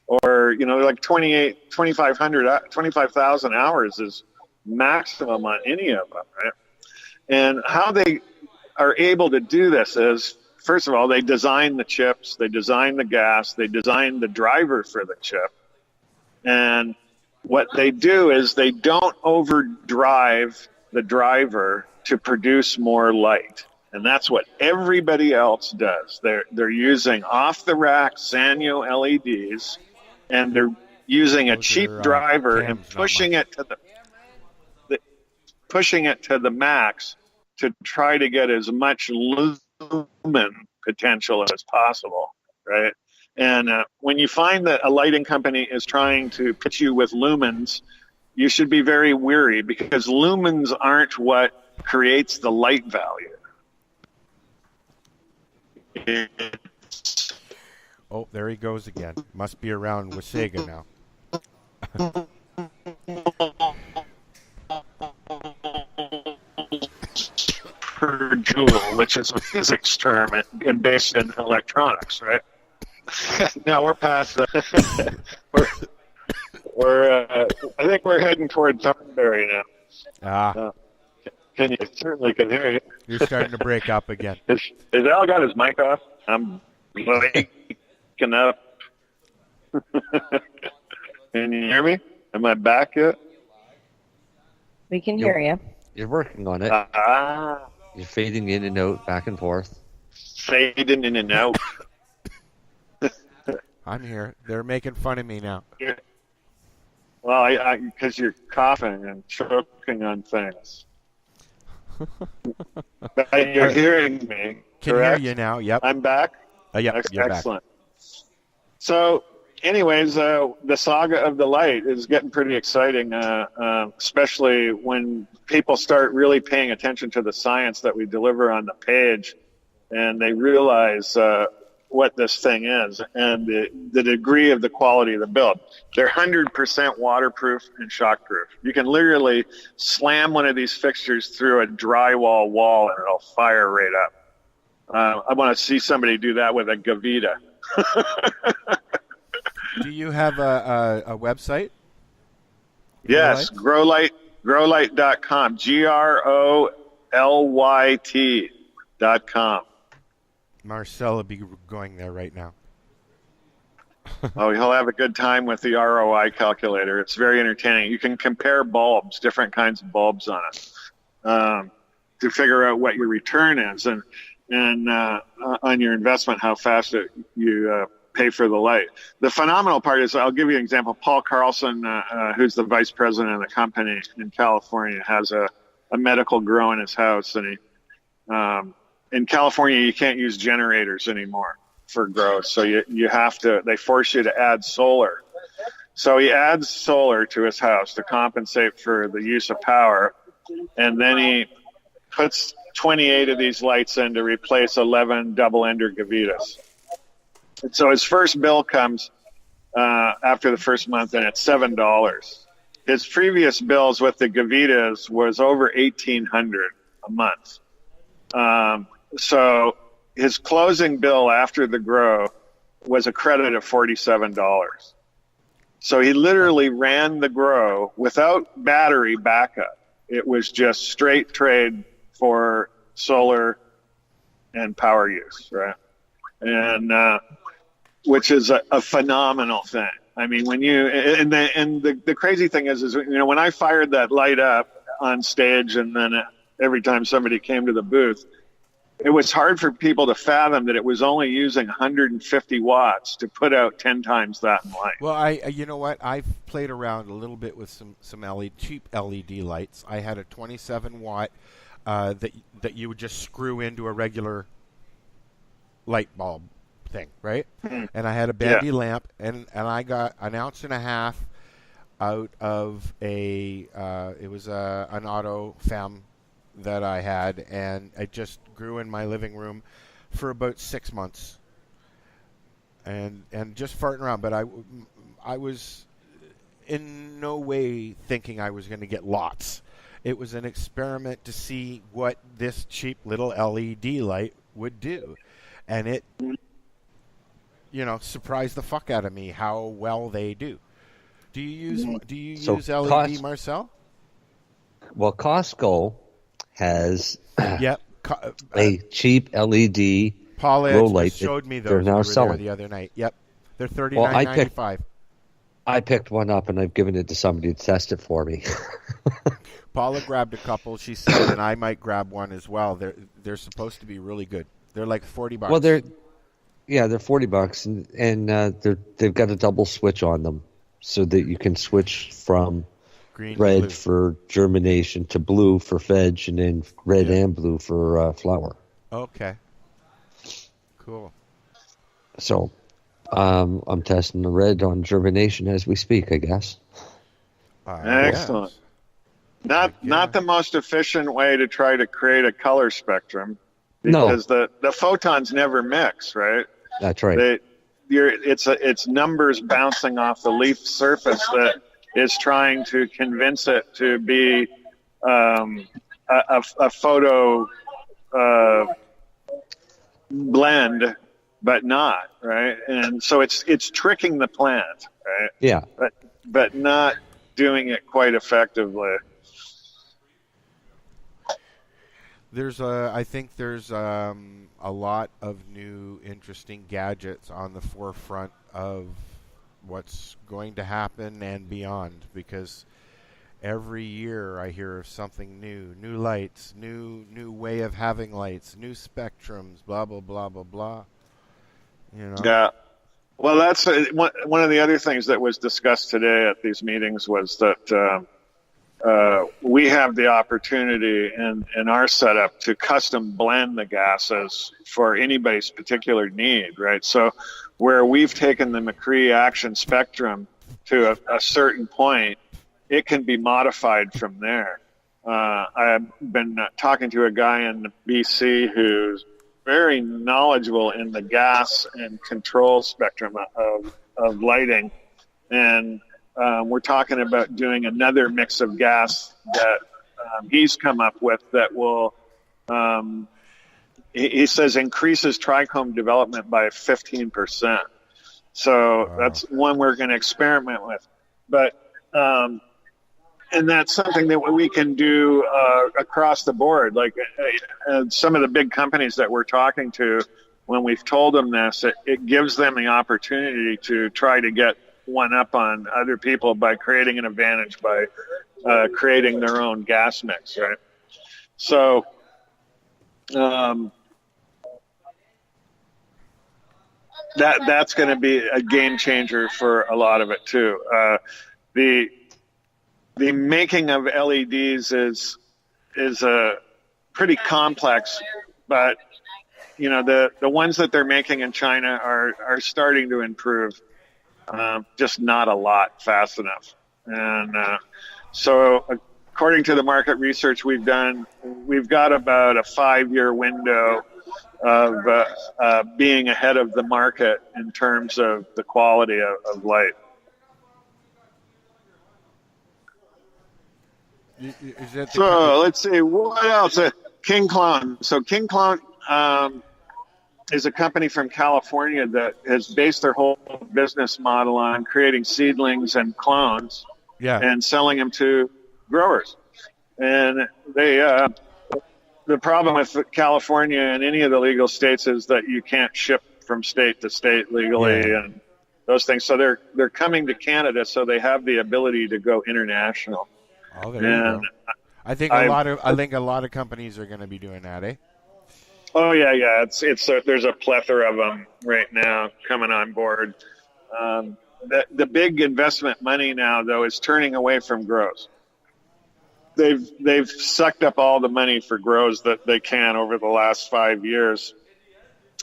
or, like 25,000 hours is maximum on any of them, right? And how they are able to do this is, first of all, they design the chips, they design the gas, they design the driver for the chip. And what they do is they don't overdrive the driver to produce more light. And that's what everybody else does. They're using off-the-rack Sanyo LEDs, and they're using a cheap driver and pushing it to the max to try to get as much lumen potential as possible, right? And when you find that a lighting company is trying to pitch you with lumens, you should be very weary because lumens aren't what creates the light value. Oh, there he goes again. Must be around Wasaga now. Per joule, which is a physics term and based in electronics, right? Now we're past that. I think we're heading toward Thornberry now. Can you certainly can hear you? You're starting to break up again. Is Al got his mic off? I'm waking up. Can you hear me? Am I back yet? We can hear you. You're working on it. You're fading in and out, back and forth. Fading in and out. I'm here. They're making fun of me now. Yeah. Well, because you're coughing and choking on things. But you're hearing me. Can correct? hear you now. Yep. I'm back. Yep. You're excellent. back. So, anyways, the saga of the light is getting pretty exciting, especially when people start really paying attention to the science that we deliver on the page, and they realize what this thing is and the degree of the quality of the build. They're 100% waterproof and shockproof. You can literally slam one of these fixtures through a drywall wall and it'll fire right up. I want to see somebody do that with a Gavita. Do you have a website? Yes, growlight.com. GROLYT.com. Marcel will be going there right now. Oh, he'll have a good time with the ROI calculator. It's very entertaining. You can compare bulbs, different kinds of bulbs on it, to figure out what your return is, and on your investment, how fast you pay for the light. The phenomenal part is, I'll give you an example. Paul Carlson, who's the vice president of the company in California, has a medical grow in his house, and in California you can't use generators anymore for grows, so you have to. They force you to add solar. So he adds solar to his house to compensate for the use of power, and then he puts 28 of these lights in to replace 11 double-ender Gavitas. And so his first bill comes after the first month, and it's $7. His previous bills with the Gavitas was over $1,800 a month. So his closing bill after the grow was a credit of $47. So he literally ran the grow without battery backup. It was just straight trade for solar and power use, right? And which is a phenomenal thing. I mean, when you the crazy thing is when I fired that light up on stage, and then every time somebody came to the booth, it was hard for people to fathom that it was only using 150 watts to put out 10 times that in light. Well, you know what? I've played around a little bit with some cheap LED lights. I had a 27 watt that you would just screw into a regular light bulb thing, right? And I had a bendy lamp, and I got an ounce and a half out of an auto femme that I had, and it just grew in my living room for about 6 months, and just farting around. But I was in no way thinking I was going to get lots. It was an experiment to see what this cheap little LED light would do, and it surprised the fuck out of me how well they do. Do you use LED, Marcel? Well, Costco has a cheap LED Paul grow light. showed me those. They're now selling the other night. Yep, they're $39.95. I picked one up, and I've given it to somebody to test it for me. Paula grabbed a couple. She said, and I might grab one as well. They're supposed to be really good. They're like $40. Well, they're $40, and they've got a double switch on them, so that you can switch from green red for germination to blue for veg, and then red and blue for flower. Okay. Cool. So I'm testing the red on germination as we speak, I guess. Excellent. Not the most efficient way to try to create a color spectrum, because the photons never mix, right? That's right. It's numbers bouncing off the leaf surface that is trying to convince it to be a photo blend, but not, right? And so it's tricking the plant, right? Yeah. But not doing it quite effectively. I think there's a lot of new interesting gadgets on the forefront of what's going to happen and beyond, because every year I hear of something new lights, new way of having lights, new spectrums, blah, blah, blah, blah, blah. Yeah. Well, that's one of the other things that was discussed today at these meetings was that we have the opportunity in our setup to custom blend the gases for anybody's particular need, right? So where we've taken the McCree action spectrum to a certain point, it can be modified from there. I've been talking to a guy in BC who's very knowledgeable in the gas and control spectrum of lighting, and we're talking about doing another mix of gas that he's come up with that will he says increases trichome development by 15%. So that's one we're going to experiment with. But and that's something that we can do across the board. Like some of the big companies that we're talking to, when we've told them this, it gives them the opportunity to try to get one up on other people by creating an advantage by creating their own gas mix, right? So that's going to be a game changer for a lot of it too. The making of LEDs is pretty complex, but you know the ones that they're making in China are starting to improve, just not a lot fast enough. And so according to the market research we've done, we've got about a 5-year window of being ahead of the market in terms of the quality of light. So let's see, what else? King Clone. So King Clone is a company from California that has based their whole business model on creating seedlings and clones and selling them to growers. And they the problem with California and any of the legal states is that you can't ship from state to state legally and those things. So they're coming to Canada, so they have the ability to go international. Oh, there you go. I think a lot of companies are going to be doing that, eh? Oh yeah. It's there's a plethora of them right now coming on board. The big investment money now though is turning away from grows. They've sucked up all the money for grows that they can over the last 5 years,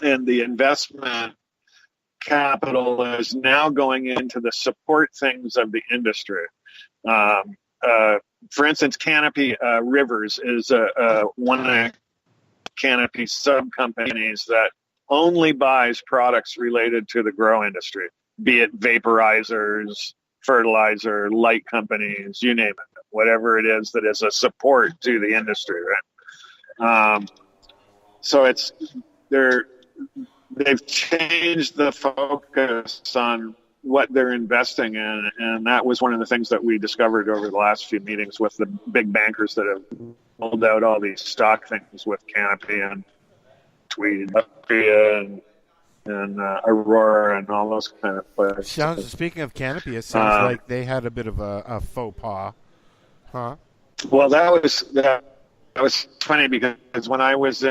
and the investment capital is now going into the support things of the industry. For instance, Canopy Rivers is one of the Canopy sub-companies that only buys products related to the grow industry, be it vaporizers, fertilizer, light companies, you name it, whatever it is that is a support to the industry, right? So they've changed the focus on what they're investing in, and that was one of the things that we discovered over the last few meetings with the big bankers that have rolled out all these stock things with Canopy and Tweed and Aurora and all those kind of players. Speaking of Canopy, it sounds like they had a bit of a faux pas, huh? Well, that was funny because when I was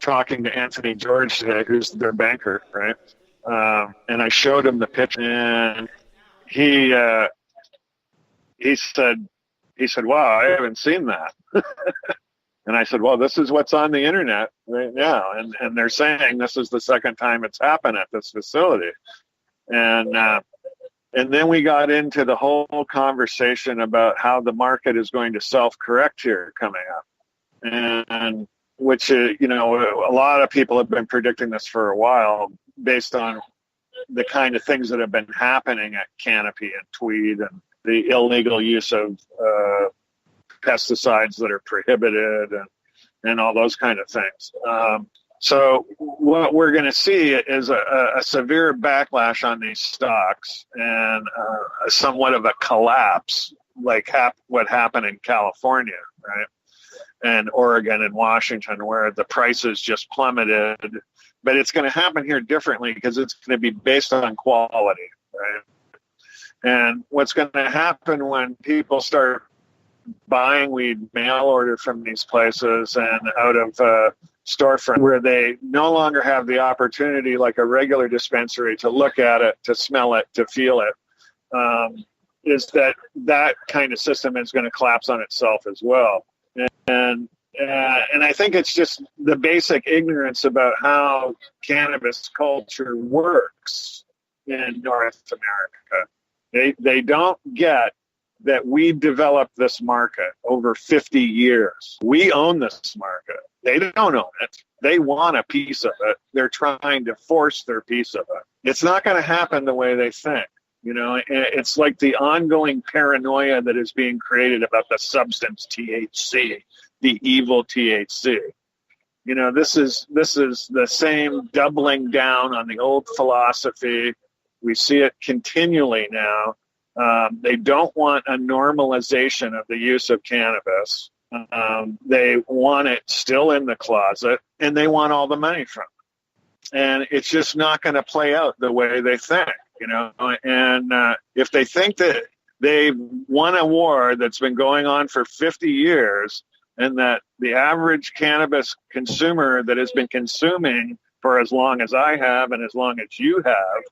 talking to Anthony George today, who's their banker, right? And I showed him the picture, and he said, "Wow, I haven't seen that." And I said, "Well, this is what's on the internet right now, and they're saying this is the second time it's happened at this facility." And then we got into the whole conversation about how the market is going to self-correct here coming up, and which a lot of people have been predicting this for a while, based on the kind of things that have been happening at Canopy and Tweed and the illegal use of pesticides that are prohibited and all those kind of things. So what we're going to see is a severe backlash on these stocks and somewhat of a collapse, like what happened in California, right? And Oregon and Washington, where the prices just plummeted. But it's going to happen here differently because it's going to be based on quality, right? And what's going to happen when people start buying weed mail order from these places and out of storefront, where they no longer have the opportunity like a regular dispensary to look at it, to smell it, to feel it, is that kind of system is going to collapse on itself as well. And I think it's just the basic ignorance about how cannabis culture works in North America. They don't get that we developed this market over 50 years. We own this market. They don't own it. They want a piece of it. They're trying to force their piece of it. It's not going to happen the way they think. You know, it's like the ongoing paranoia that is being created about the substance THC, the evil THC. This is the same doubling down on the old philosophy. We see it continually now. They don't want a normalization of the use of cannabis. They want it still in the closet, and they want all the money from it. And it's just not going to play out the way they think, And if they think that they've won a war that's been going on for 50 years, and that the average cannabis consumer that has been consuming for as long as I have and as long as you have,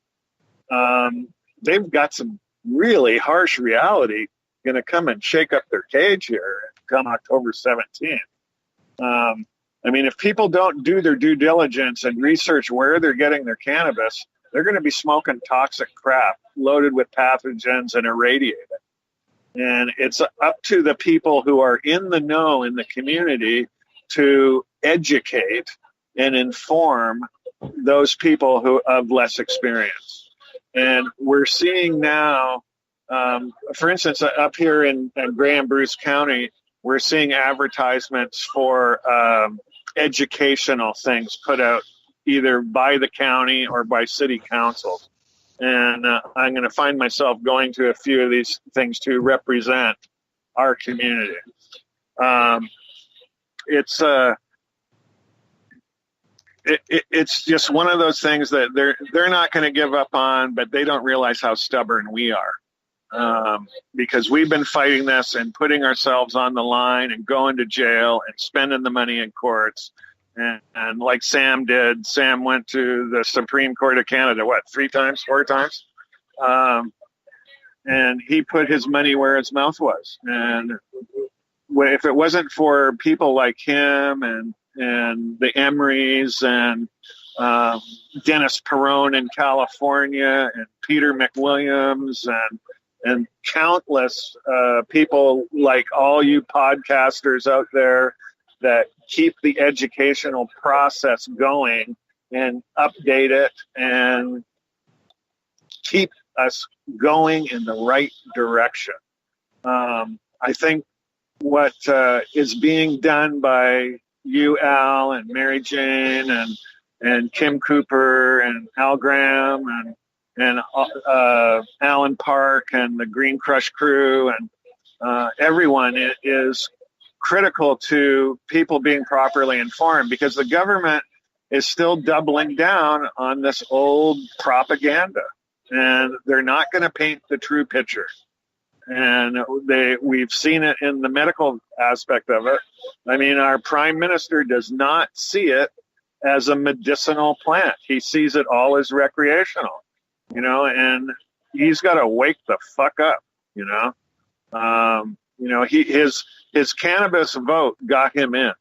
they've got some really harsh reality going to come and shake up their cage here come October 17th. If people don't do their due diligence and research where they're getting their cannabis, they're going to be smoking toxic crap loaded with pathogens and irradiated. And it's up to the people who are in the know in the community to educate and inform those people who have less experience. And we're seeing now, for instance, up here in Graham Bruce County, we're seeing advertisements for educational things put out either by the county or by city council. And I'm going to find myself going to a few of these things to represent our community. It's just one of those things that they're not going to give up on, but they don't realize how stubborn we are. Because we've been fighting this and putting ourselves on the line and going to jail and spending the money in courts. And like Sam did, Sam went to the Supreme Court of Canada, 4 times? And he put his money where his mouth was. And if it wasn't for people like him and the Emrys and Dennis Perone in California and Peter McWilliams and countless people like all you podcasters out there that keep the educational process going and update it and keep us going in the right direction. I think what is being done by you, Al, and Mary Jane and Kim Cooper and Al Graham and Alan Park and the Green Crush crew and everyone is critical to people being properly informed, because the government is still doubling down on this old propaganda, and they're not going to paint the true picture. And we've seen it in the medical aspect of it. Our prime minister does not see it as a medicinal plant. He sees it all as recreational, and he's got to wake the fuck up, his cannabis vote got him in,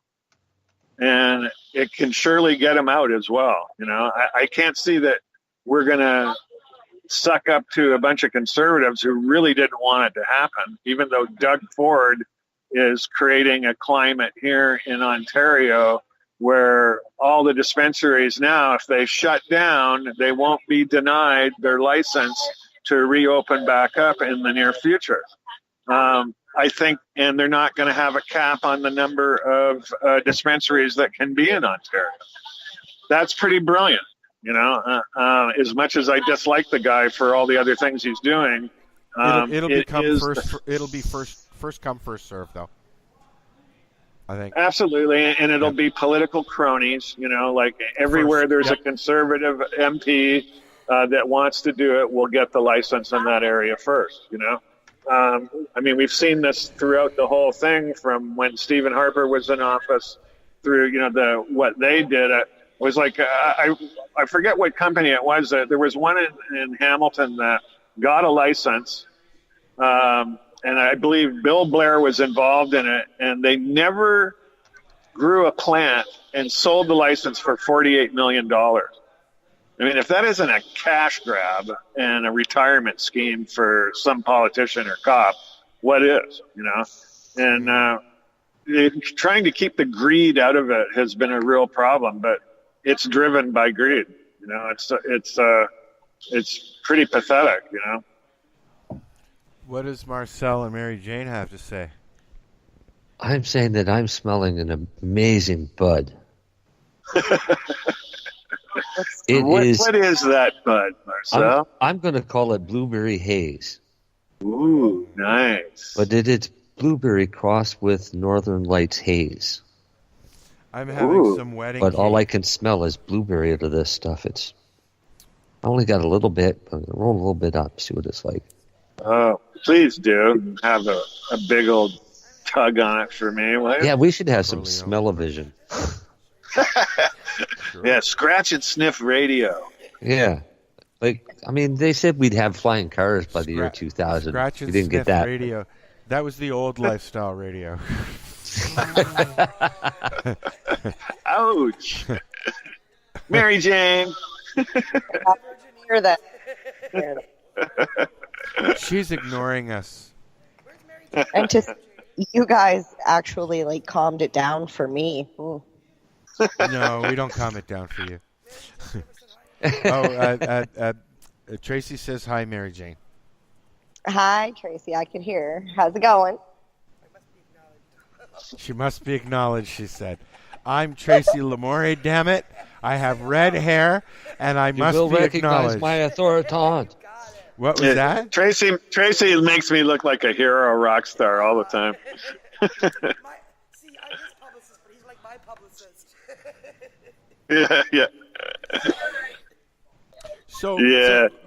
and it can surely get him out as well. I can't see that we're going to suck up to a bunch of conservatives who really didn't want it to happen, even though Doug Ford is creating a climate here in Ontario where all the dispensaries now, if they shut down, they won't be denied their license to reopen back up in the near future. I think, and they're not going to have a cap on the number of dispensaries that can be in Ontario. That's pretty brilliant, as much as I dislike the guy for all the other things he's doing. It'll be first come, first serve, though. I think absolutely, and it'll be political cronies. Like everywhere there's a conservative MP that wants to do it, will get the license in that area first. We've seen this throughout the whole thing, from when Stephen Harper was in office through, what they did. It was like, I forget what company it was. There was one in Hamilton that got a license, and I believe Bill Blair was involved in it, and they never grew a plant and sold the license for $48 million. If that isn't a cash grab and a retirement scheme for some politician or cop, what is, And trying to keep the greed out of it has been a real problem, but it's driven by greed. It's pretty pathetic, What does Marcel and Mary Jane have to say? I'm saying that I'm smelling an amazing bud. What is that bud, Marcel? I'm going to call it blueberry haze. Ooh, nice. But it's blueberry crossed with Northern Lights haze. I'm having some wedding But cake. all I can smell is blueberry out of this stuff. I only got a little bit, but I'm going to roll a little bit up, see what it's like. Oh, please do. Have a big old tug on it for me. Yeah, we should have some smell-o-vision. Yeah, scratch and sniff radio. Yeah. They said we'd have flying cars by the year 2000. Scratch and we didn't sniff get that. radio. That was the old lifestyle radio. Ouch. Mary Jane. Hear that. She's ignoring us. And just you guys actually calmed it down for me. Ooh. No, we don't calm it down for you. Tracy says hi, Mary Jane. Hi, Tracy. I can hear. How's it going? She must be acknowledged, she said. I'm Tracy Lamore, damn it. I have red hair, and I must will be recognize acknowledged. my authority. What was that? Tracy makes me look like a hero rock star all the time. See, I'm his publicist, but he's like my publicist. Yeah. So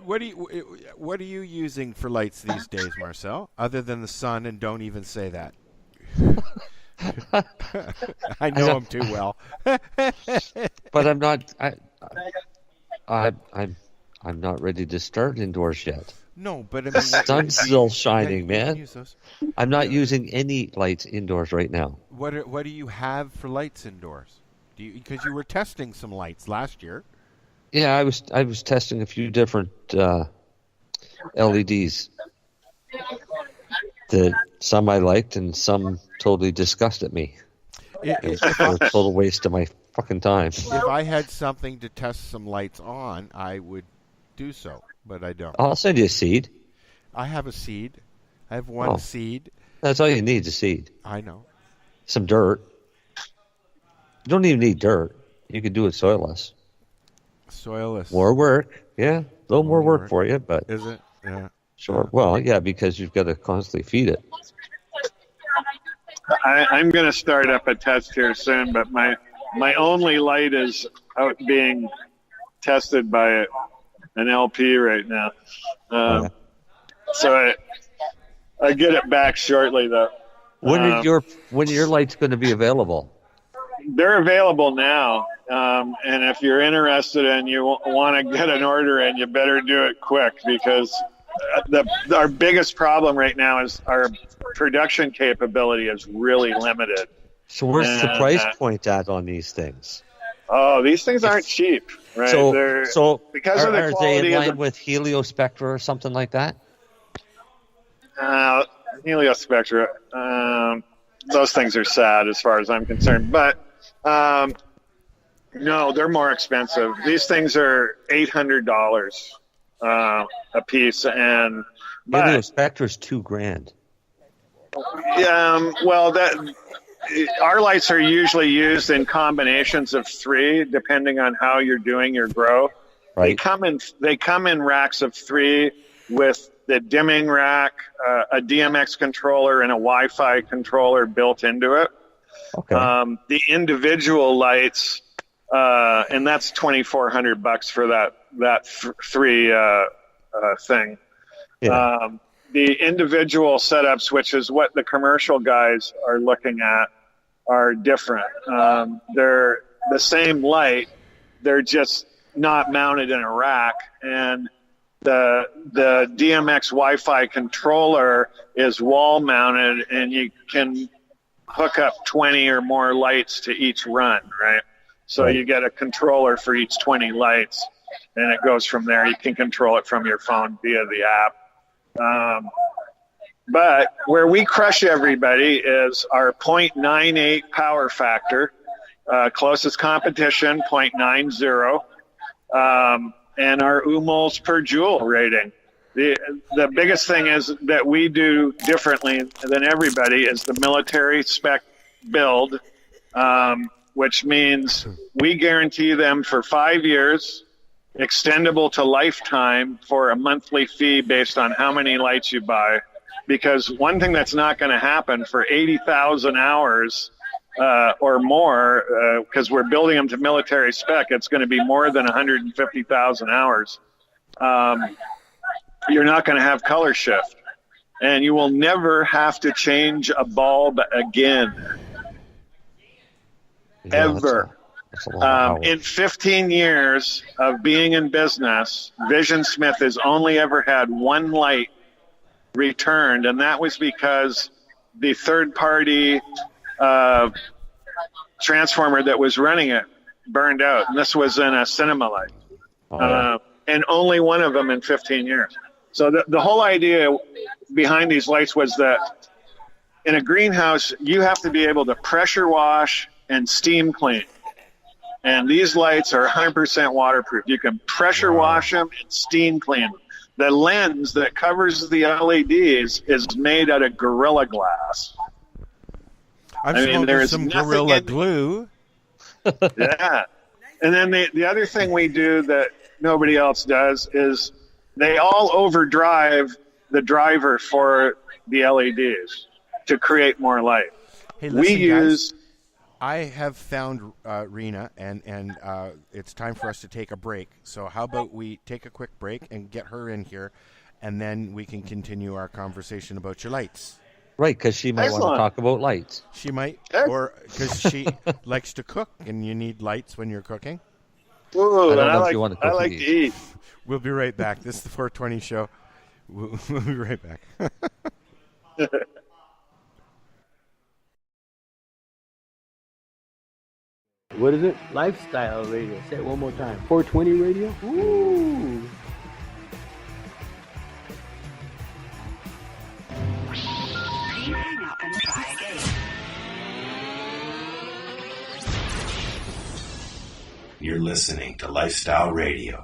what are you using for lights these days, Marcel? Other than the sun, and don't even say that. I know him too well. But I'm not. I'm not ready to start indoors yet. No, but the sun's still shining, man. I'm not using any lights indoors right now. What do you have for lights indoors? Because you were testing some lights last year. Yeah, I was testing a few different LEDs. Some I liked and some totally disgusted me. It was a total waste of my fucking time. If I had something to test some lights on, I would do so, but I don't. I'll send you a seed. I have a seed. I have one seed. That's all you need is a seed. I know. Some dirt. You don't even need dirt. You can do it soilless. Soilless. More work. Yeah, a little more work for you, but... Is it? Yeah. Sure. Well, yeah, because you've got to constantly feed it. I'm going to start up a test here soon, but my only light is out being tested by an LP right now. So I get it back shortly, though. When are your lights going to be available? They're available now, and if you're interested and you want to get an order in, you better do it quick because our biggest problem right now is our production capability is really limited. So where's the price point at on these things? Oh, these things aren't cheap, right? So because of the are quality they in line of with Heliospectra or something like that? Heliospectra, those things are sad as far as I'm concerned, but no, they're more expensive. These things are $800 a piece, and Heliospectra's $2,000. Well, our lights are usually used in combinations of 3, depending on how you're doing your grow. Right. They come in racks of 3 with the dimming rack, a DMX controller, and a Wi-Fi controller built into it. Okay. The individual lights, and that's $2,400 for that 3 thing. Yeah. The individual setups, which is what the commercial guys are looking at, are different. They're the same light, they're just not mounted in a rack, and the DMX Wi-Fi controller is wall mounted, and you can hook up 20 or more lights to each run, right? So you get a controller for each 20 lights, and it goes from there. You can control it from your phone via the app. But where we crush everybody is our 0.98 power factor, closest competition, 0.90, and our UMOLs per joule rating. The biggest thing is that we do differently than everybody is the military spec build. which means we guarantee them for 5 years, extendable to lifetime for a monthly fee based on how many lights you buy. Because one thing that's not going to happen for 80,000 hours or more, because we're building them to military spec, it's going to be more than 150,000 hours. You're not going to have color shift. And you will never have to change a bulb again. Yeah, Ever. That's a lot of hours. In 15 years of being in business, Vision Smith has only ever had one light returned, and that was because the third-party transformer that was running it burned out. And this was in a cinema light. And only one of them in 15 years. So the whole idea behind these lights was that in a greenhouse, you have to be able to pressure wash and steam clean. And these lights are 100% waterproof. You can pressure wash them and steam clean them. The lens that covers the LEDs is made out of Gorilla Glass. I'm smoking some Gorilla Glue. Yeah. And then the other thing we do that nobody else does is they all overdrive the driver for the LEDs to create more light. Hey, listen, guys, I have found Reena, and it's time for us to take a break. So how about we take a quick break and get her in here, and then we can continue our conversation about your lights. Right, because she might want to talk about lights. She might, or because she likes to cook, and you need lights when you're cooking. Ooh, I don't know if you want to cook. I like to eat. We'll be right back. This is the 420 show. We'll be right back. What is it? Lifestyle radio. Say it one more time. 420 radio? Ooh. Hang up and try again. You're listening to Lifestyle Radio.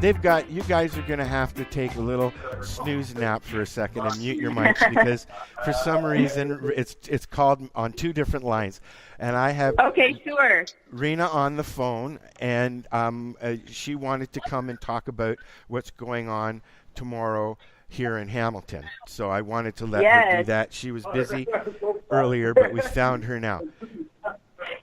You guys are going to have to take a little snooze nap for a second and mute your mics because for some reason it's called on two different lines, and I have Reena on the phone, and she wanted to come and talk about what's going on tomorrow here in Hamilton. So I wanted to let her do that. She was busy earlier, but we found her now.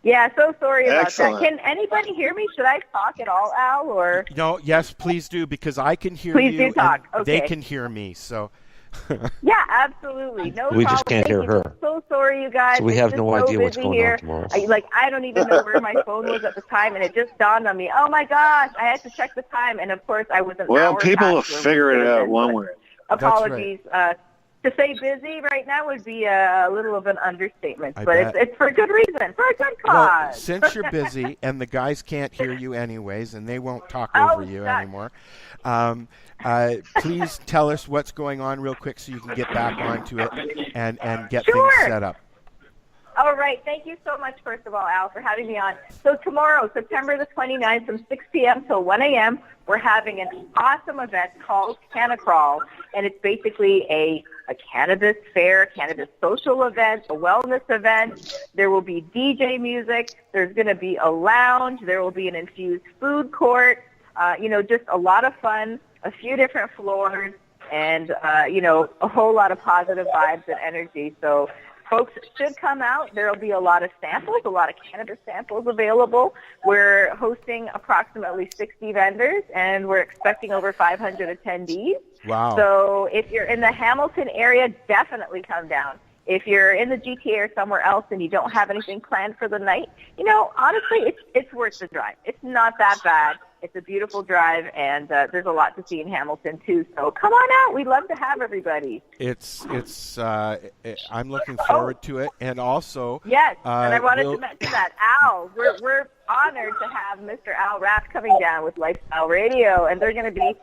Yeah, so sorry about that. Can anybody hear me? Should I talk at all, Al? Or no? Yes, please do, because I can hear please you. Do talk. And okay. They can hear me. So. Yeah, absolutely. No we problem. just can't hear her. I'm so sorry, you guys. So we have no idea what's going on tomorrow. I don't even know where my phone was at the time, and it just dawned on me. Oh my gosh, I had to check the time, and of course I was an hour. Well, people will figure it out one way. Apologies. To say busy right now would be a little of an understatement, but it's for a good reason, for a good cause. Well, since you're busy and the guys can't hear you anyways, and they won't talk over you anymore, please tell us what's going on real quick so you can get back onto it and get things set up. All right. Thank you so much, first of all, Al, for having me on. So tomorrow, September the 29th, from 6 p.m. till 1 a.m., we're having an awesome event called CannaCrawl, and it's basically a cannabis fair, cannabis social event, a wellness event. There will be DJ music. There's going to be a lounge. There will be an infused food court. Just a lot of fun, a few different floors, and, a whole lot of positive vibes and energy. So folks should come out. There will be a lot of samples, a lot of cannabis samples available. We're hosting approximately 60 vendors, and we're expecting over 500 attendees. Wow. So if you're in the Hamilton area, definitely come down. If you're in the GTA or somewhere else and you don't have anything planned for the night, honestly, it's worth the drive. It's not that bad. It's a beautiful drive, and there's a lot to see in Hamilton too. So come on out. We'd love to have everybody. I'm looking forward to it, and also yes. And I wanted to mention that Al. We're honored to have Mr. Al Rapp coming down with Lifestyle Radio, and they're going to be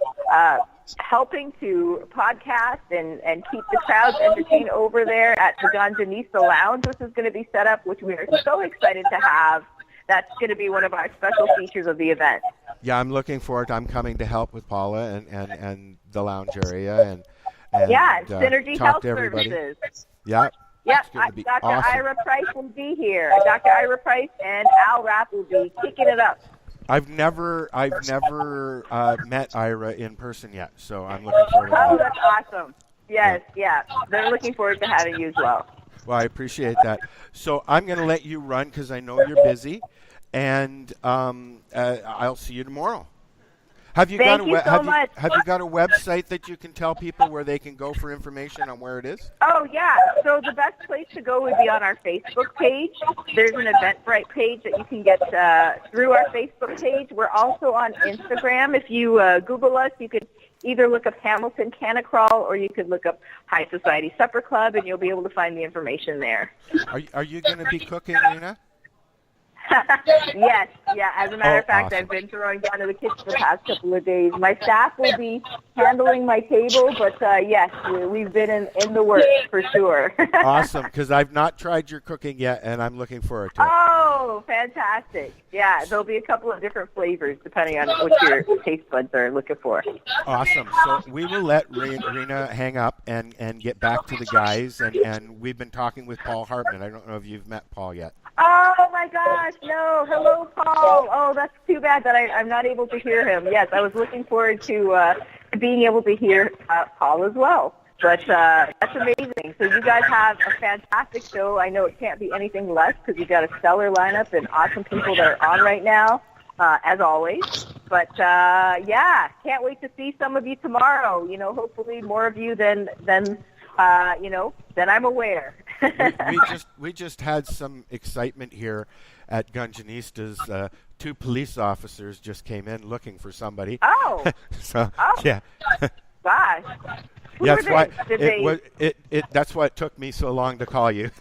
helping to podcast and keep the crowds entertained over there at the Ganjanista Lounge, which is going to be set up, which we are so excited to have. That's going to be one of our special features of the event. Yeah, I'm looking forward. I'm coming to help with Paula and the lounge area and Synergy talk Health to everybody. Services. Yeah. Yep, Dr. Awesome. Ira Price will be here. Dr. Ira Price and Al Rapp will be kicking it up. I've never met Ira in person yet, so I'm looking forward to that. Oh, that's awesome. Yes, yeah. They're looking forward to having you as well. Well, I appreciate that. So I'm going to let you run because I know you're busy, and I'll see you tomorrow. Have you got a website that you can tell people where they can go for information on where it is? Oh, yeah. So the best place to go would be on our Facebook page. There's an Eventbrite page that you can get through our Facebook page. We're also on Instagram. If you Google us, you could either look up Hamilton CannaCrawl or you could look up High Society Supper Club, and you'll be able to find the information there. Are you going to be cooking, Reena? Yes, yeah. As a matter of fact, awesome. I've been throwing down to the kitchen the past couple of days. My staff will be handling my table, but yes, we've been in the works for sure. Awesome, because I've not tried your cooking yet, and I'm looking forward to it. Oh, fantastic. Yeah, there'll be a couple of different flavors depending on what your taste buds are looking for. Awesome. So we will let Reena hang up and get back to the guys, and we've been talking with Paul Hartmann. I don't know if you've met Paul yet. Oh, my gosh, no. Hello, Paul. Oh, that's too bad that I'm not able to hear him. Yes, I was looking forward to being able to hear Paul as well. But that's amazing. So you guys have a fantastic show. I know it can't be anything less because you've got a stellar lineup and awesome people that are on right now, as always. But, can't wait to see some of you tomorrow. Hopefully more of you than I'm aware. we just had some excitement here at Gunjanista's. 2 police officers just came in looking for somebody. Oh. Yeah. Gosh. That's why that's why it took me so long to call you.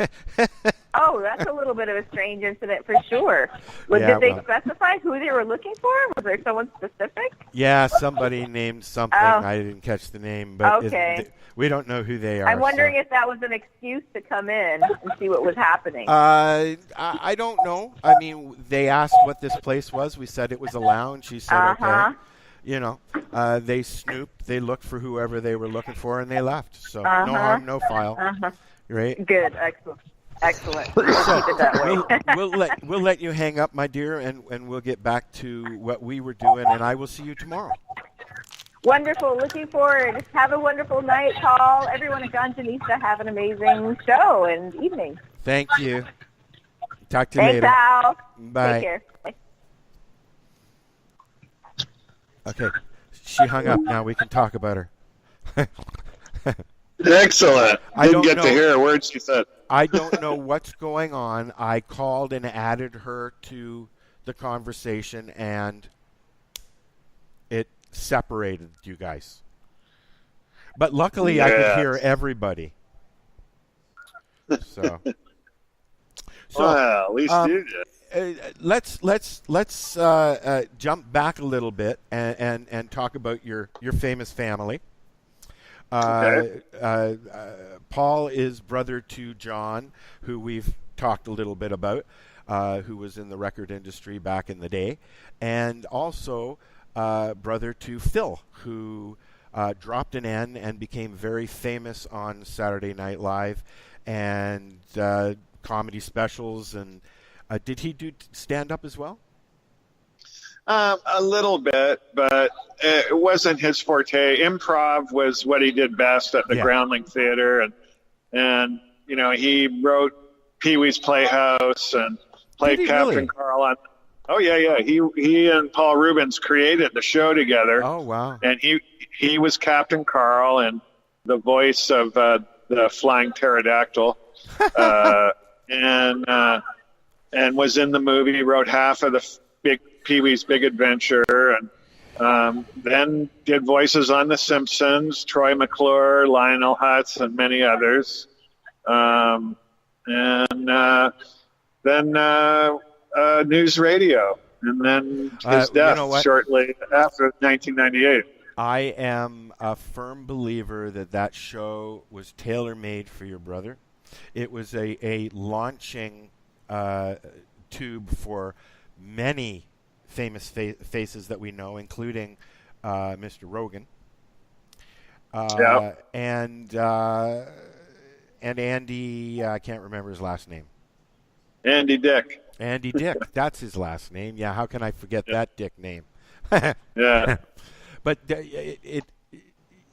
Oh, that's a little bit of a strange incident for sure. Did they specify who they were looking for? Was there someone specific? Yeah, somebody named something. I didn't catch the name, but okay. We don't know who they are. I'm wondering if that was an excuse to come in and see what was happening. I don't know. I mean, they asked what this place was. We said it was a lounge. She said, okay. they snooped, they looked for whoever they were looking for, and they left. So no harm, no foul. Right? Good, excellent. Excellent. So Keep it that way. we'll let you hang up, my dear, and we'll get back to what we were doing, and I will see you tomorrow. Wonderful. Looking forward. Have a wonderful night, Paul. Everyone at Ganjanista, have an amazing show and evening. Thank you. Talk to you Thanks, later. Al. Bye. Take care. Bye. Okay. She hung up. Now we can talk about her. Excellent. I Didn't get know. to hear a word she said. I don't know what's going on. I called and added her to the conversation, and it separated you guys. But luckily, I could hear everybody. So well, at least you did. Let's jump back a little bit and talk about your famous family. Paul is brother to John, who we've talked a little bit about, who was in the record industry back in the day, and also brother to Phil, who dropped an N and became very famous on Saturday Night Live and comedy specials. And did he do stand-up as well? A little bit, but it wasn't his forte. Improv was what he did best at the Groundling Theater, and he wrote Pee-wee's Playhouse and played Captain Carl on. Oh yeah. He and Paul Rubens created the show together. Oh wow! And he was Captain Carl and the voice of the flying pterodactyl, and was in the movie. Wrote half of the Pee-wee's Big Adventure, and then did voices on The Simpsons, Troy McClure, Lionel Hutz, and many others. And then news radio, and then his death shortly after 1998. I am a firm believer that show was tailor-made for your brother. It was a launching tube for many famous faces that we know, including Mr. Rogan, and Andy. I can't remember his last name. Andy Dick. Andy Dick. That's his last name. Yeah. How can I forget that Dick name? Yeah. But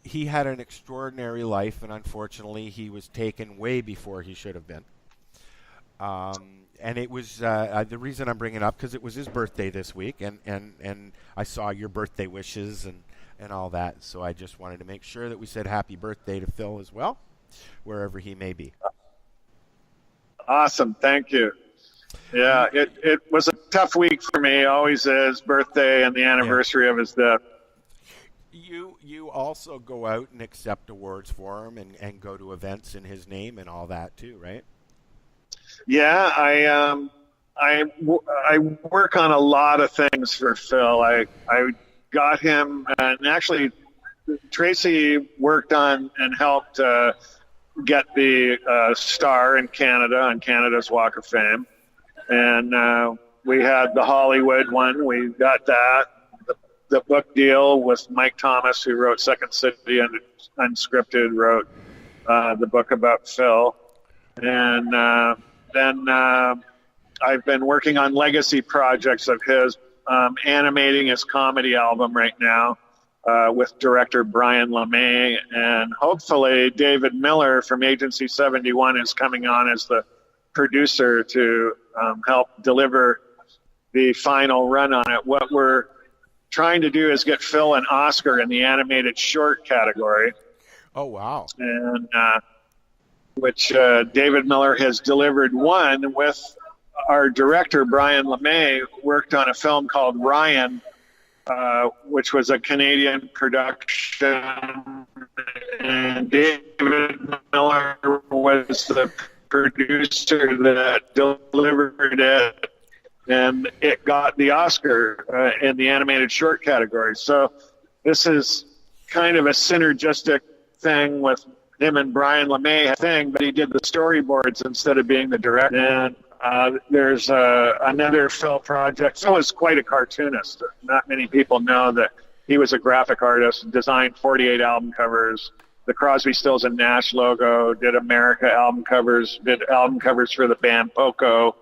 he had an extraordinary life, and unfortunately, he was taken way before he should have been. And it was the reason I'm bringing it up, because it was his birthday this week, and I saw your birthday wishes and all that. So I just wanted to make sure that we said happy birthday to Phil as well, wherever he may be. Awesome. Thank you. Yeah, it was a tough week for me. Always is, birthday and the anniversary of his death. You also go out and accept awards for him and go to events in his name and all that too, right? Yeah, I work on a lot of things for Phil. I got him, and actually Tracy worked on and helped get the star in Canada on Canada's Walk of Fame, and we had the Hollywood one. We got that. The book deal with Mike Thomas, who wrote Second City and Unscripted, wrote the book about Phil, and then I've been working on legacy projects of his, animating his comedy album right now with director Brian LeMay, and hopefully David Miller from Agency 71 is coming on as the producer to help deliver the final run on it. What we're trying to do is get Phil an Oscar in the animated short category. Oh, wow. And which David Miller has delivered one with our director, Brian LeMay, worked on a film called Ryan, which was a Canadian production. And David Miller was the producer that delivered it, and it got the Oscar in the animated short category. So this is kind of a synergistic thing with him and Brian LeMay thing, but he did the storyboards instead of being the director. And there's another Phil project. Phil is quite a cartoonist. Not many people know that he was a graphic artist, designed 48 album covers, the Crosby, Stills and Nash logo, did America album covers, did album covers for the band Poco,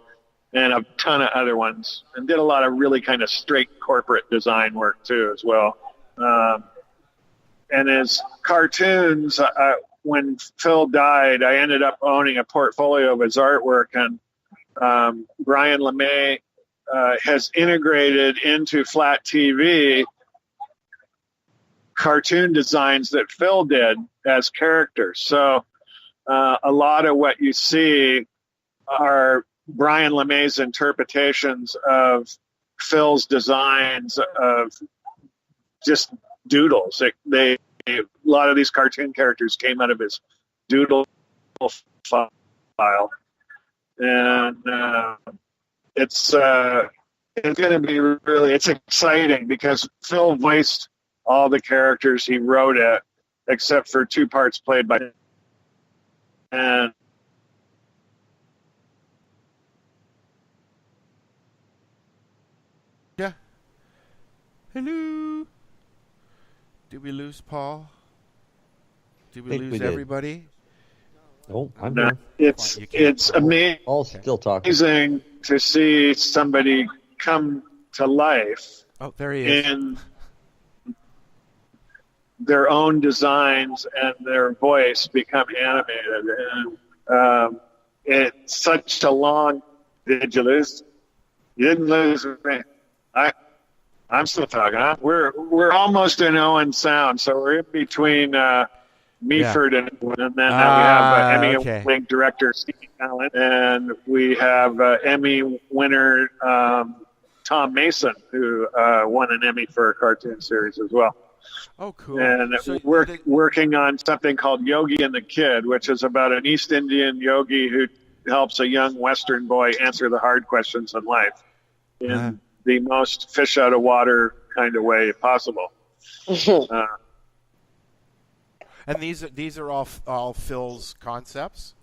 and a ton of other ones, and did a lot of really kind of straight corporate design work too as well. And his cartoons, when Phil died, I ended up owning a portfolio of his artwork, and Brian LeMay has integrated into Flat TV cartoon designs that Phil did as characters. So a lot of what you see are Brian LeMay's interpretations of Phil's designs of just doodles. A lot of these cartoon characters came out of his doodle file, and it's going to be really, it's exciting because Phil voiced all the characters. He wrote it, except for two parts played by, and yeah. Hello. Did we lose Paul? Did we lose everybody? Oh, I'm here. It's amazing. All still talking. Amazing to see somebody come to life. Oh, there he is. In their own designs and their voice become animated. And it's such a long. Did you lose? You didn't lose me. I'm still talking. Huh? We're almost in Owen Sound, so we're in between Meaford and then we have Emmy-winning director Steve Allen, and we have Emmy winner Tom Mason, who won an Emmy for a cartoon series as well. Oh, cool. And so we're working on something called Yogi and the Kid, which is about an East Indian yogi who helps a young Western boy answer the hard questions in life in the most fish out of water kind of way possible. And these are all Phil's concepts?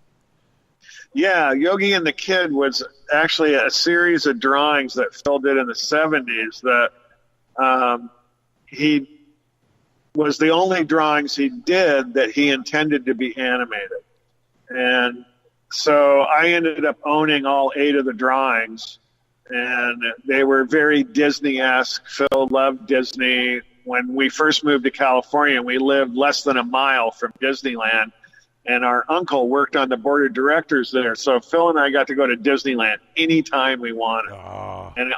Yeah, Yogi and the Kid was actually a series of drawings that Phil did in the 70s that he was the only drawings he did that he intended to be animated. And so I ended up owning all 8 of the drawings, and they were very Disney-esque. Phil loved Disney. When we first moved to California, we lived less than a mile from Disneyland, and our uncle worked on the board of directors there. So Phil and I got to go to Disneyland anytime we wanted. Oh. And,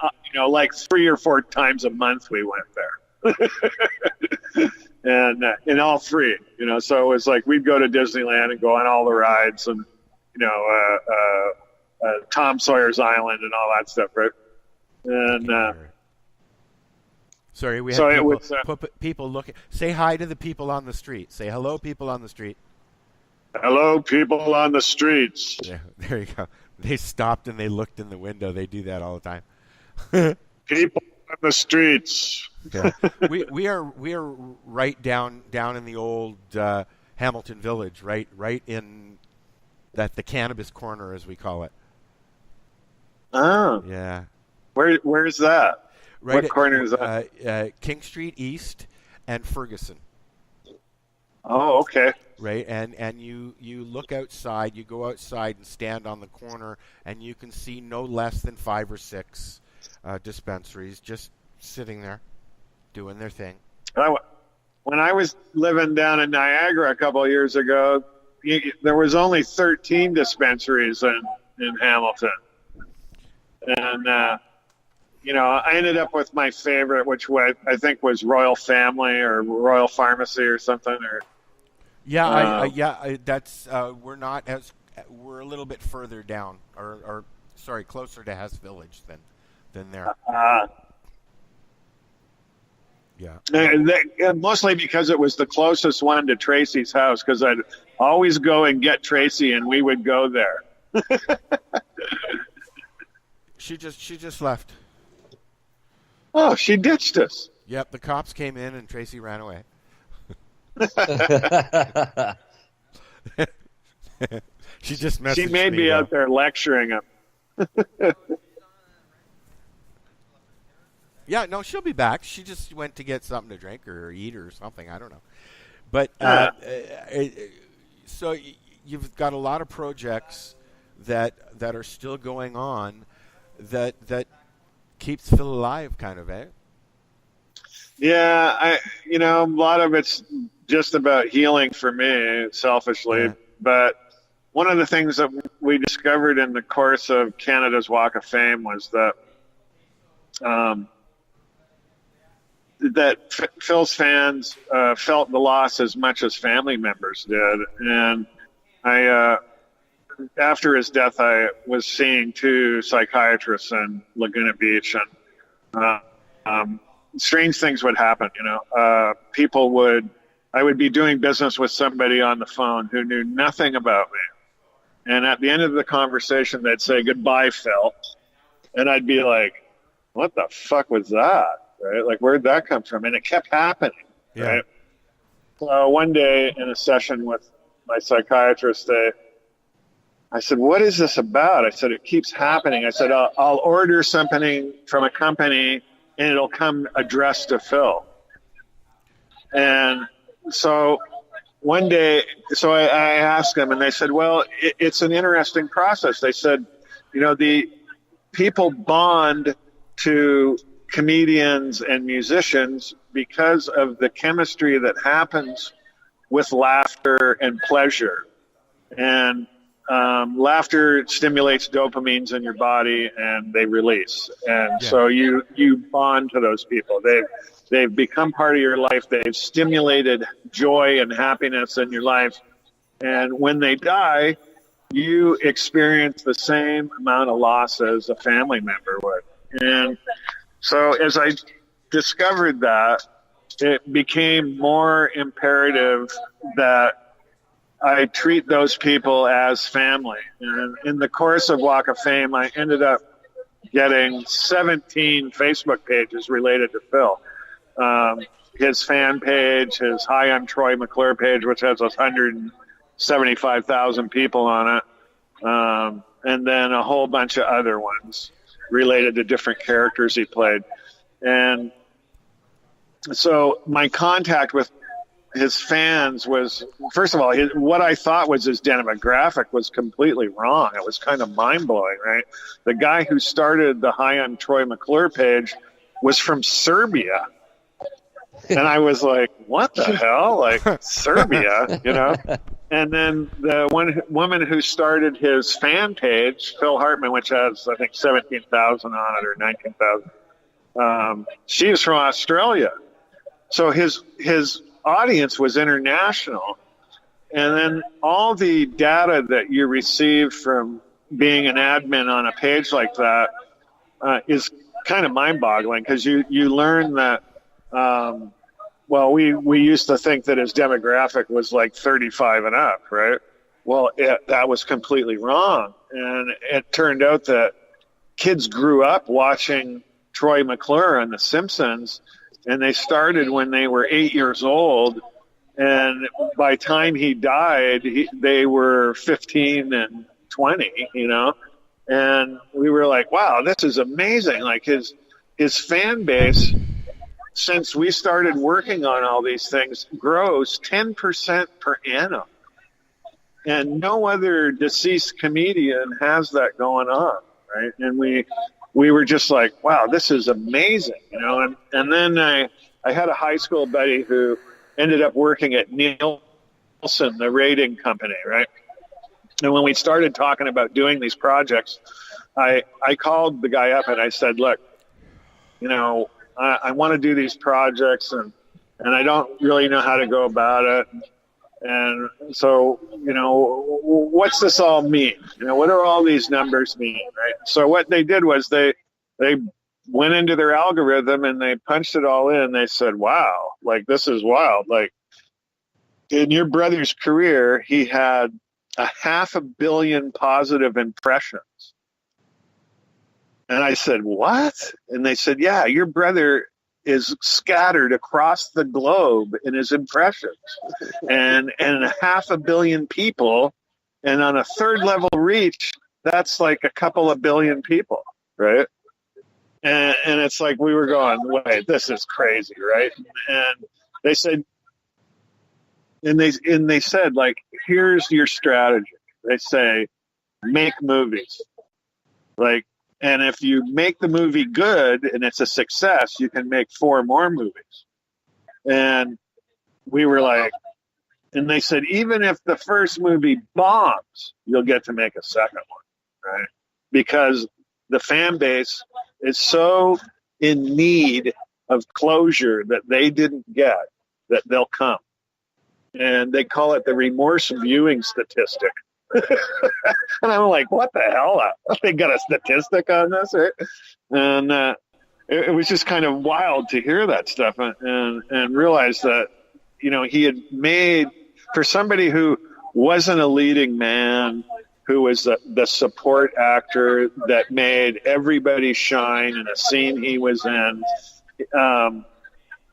like 3 or 4 times a month we went there. And in all 3, so it was like we'd go to Disneyland and go on all the rides and, Tom Sawyer's Island and all that stuff, right? And sorry, we have people looking. Say hi to the people on the street. Say hello, people on the street. Hello, people on the streets. Yeah, there you go. They stopped and they looked in the window. They do that all the time. People on the streets. Yeah. we are right down in the old Hamilton Village, right in the cannabis corner, as we call it. Oh. Yeah. Where's that? Right what corner is that? King Street East and Ferguson. Oh, okay. Right, and you look outside, you go outside and stand on the corner, and you can see no less than 5 or 6 dispensaries just sitting there, doing their thing. When I was living down in Niagara a couple of years ago, there was only 13 dispensaries in Hamilton. And, I ended up with my favorite, which I think was Royal Family or Royal Pharmacy or something. Or that's we're a little bit further down, or closer to Hess Village than there. Yeah. Mostly because it was the closest one to Tracy's house, because I'd always go and get Tracy, and we would go there. She just left. Oh, she ditched us. Yep, the cops came in and Tracy ran away. She just messaged me. She made me out there lecturing him. Yeah, no, she'll be back. She just went to get something to drink or eat or something. I don't know. But so you've got a lot of projects that are still going on that keeps Phil alive, kind of, eh? Yeah, a lot of it's just about healing for me, selfishly. Yeah. But one of the things that we discovered in the course of Canada's Walk of Fame was that Phil's fans felt the loss as much as family members did. And after his death, I was seeing 2 psychiatrists in Laguna Beach, and strange things would happen. I would be doing business with somebody on the phone who knew nothing about me, and at the end of the conversation, they'd say, "Goodbye, Phil," and I'd be like, "What the fuck was that?" Right? Like, where'd that come from? And it kept happening. Yeah. Right. So one day in a session with my psychiatrist, I said, "What is this about?" I said, "It keeps happening." I said, I'll order something from a company and it'll come addressed to Phil. And so one day, I asked them, and they said, "Well, it's an interesting process." They said, the people bond to comedians and musicians because of the chemistry that happens with laughter and pleasure. And laughter stimulates dopamines in your body, and they release. And so you bond to those people. They've become part of your life. They've stimulated joy and happiness in your life. And when they die, you experience the same amount of loss as a family member would. And so as I discovered that, it became more imperative that I treat those people as family. And in the course of Walk of Fame, I ended up getting 17 Facebook pages related to Phil. His fan page, his Hi, I'm Troy McClure page, which has 175,000 people on it, and then a whole bunch of other ones related to different characters he played. And so my contact with his fans was, first of all, what I thought was his demographic was completely wrong. It was kind of mind-blowing, right? The guy who started the Hi, I'm Troy McClure page was from Serbia. And I was like, what the hell? Like, Serbia, And then the one woman who started his fan page, Phil Hartmann, which has, I think, 17,000 on it or 19,000, she is from Australia. So his audience was international. And then all the data that you receive from being an admin on a page like that is kind of mind-boggling, because you learn that, we used to think that his demographic was like 35 and up, right? Well, that was completely wrong. And it turned out that kids grew up watching Troy McClure on The Simpsons, and they started when they were 8 years old. And by the time he died, they were 15 and 20, And we were like, wow, this is amazing. Like his fan base, since we started working on all these things, grows 10% per annum. And no other deceased comedian has that going on, right? And we were just like, wow, this is amazing, And then I had a high school buddy who ended up working at Nielsen, the rating company, right? And when we started talking about doing these projects, I called the guy up and I said, look, I want to do these projects and I don't really know how to go about it. And so, what's this all mean? What do all these numbers mean, right? So what they did was they went into their algorithm and they punched it all in. They said, wow, like, this is wild. Like, in your brother's career, he had 500 million positive impressions. And I said, what? And they said, yeah, your brother is scattered across the globe in his impressions. And 500 million people, and on a third level reach, that's like a couple of billion people, right? And it's like we were going, wait, this is crazy, right? And they said, they said, like, here's your strategy. They say, make movies. Like, and if you make the movie good and it's a success, you can make 4 more movies. And we were like, and they said, even if the first movie bombs, you'll get to make a second one, right? Because the fan base is so in need of closure that they didn't get, that they'll come. And they call it the remorse viewing statistic. And I'm like, what the hell? They got a statistic on this, right? And it was just kind of wild to hear that stuff and realize that, you know, he had made, for somebody who wasn't a leading man, who was the support actor that made everybody shine in a scene he was in,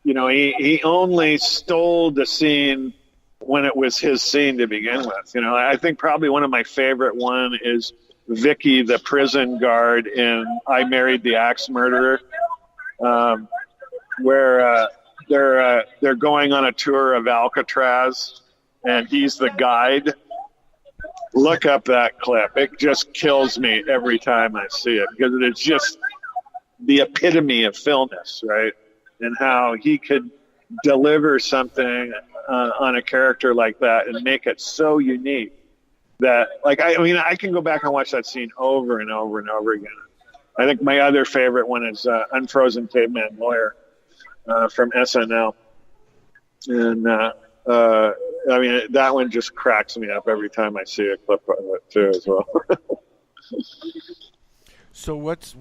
you know, he only stole the scene when it was his scene to begin with. You know, I think probably one of my favorite one is Vicky, the prison guard in I Married the Axe Murderer, where they're going on a tour of Alcatraz, and he's the guide. Look up that clip. It just kills me every time I see it, because it's just the epitome of Philness, right? And how he could deliver something on a character like that and make it so unique that, like, I mean, I can go back and watch that scene over and over and over again. I think my other favorite one is Unfrozen Caveman Lawyer from SNL. And, I mean, that one just cracks me up every time I see a clip of it, too, as well. So what's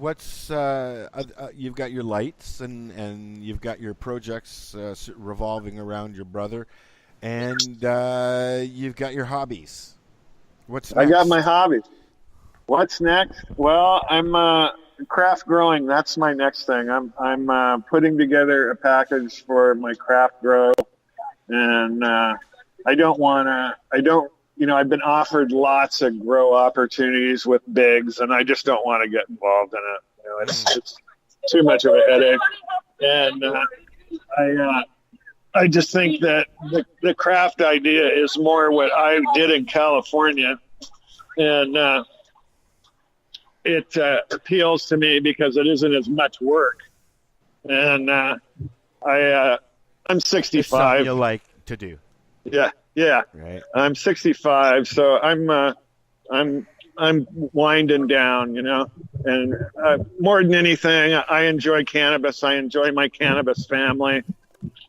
you've got your lights and you've got your projects revolving around your brother, and you've got your hobbies. What's next? I got my hobbies. What's next? Well, I'm craft growing. That's my next thing. I'm putting together a package for my craft grow, and you know, I've been offered lots of grow opportunities with bigs, and I just don't want to get involved in it. You know, it's too much of a headache. And I just think that the craft idea is more what I did in California, and it appeals to me because it isn't as much work. And I'm 65. It's something you like to do. Yeah. Right. I'm 65, so I'm winding down, you know. And more than anything, I enjoy cannabis. I enjoy my cannabis family,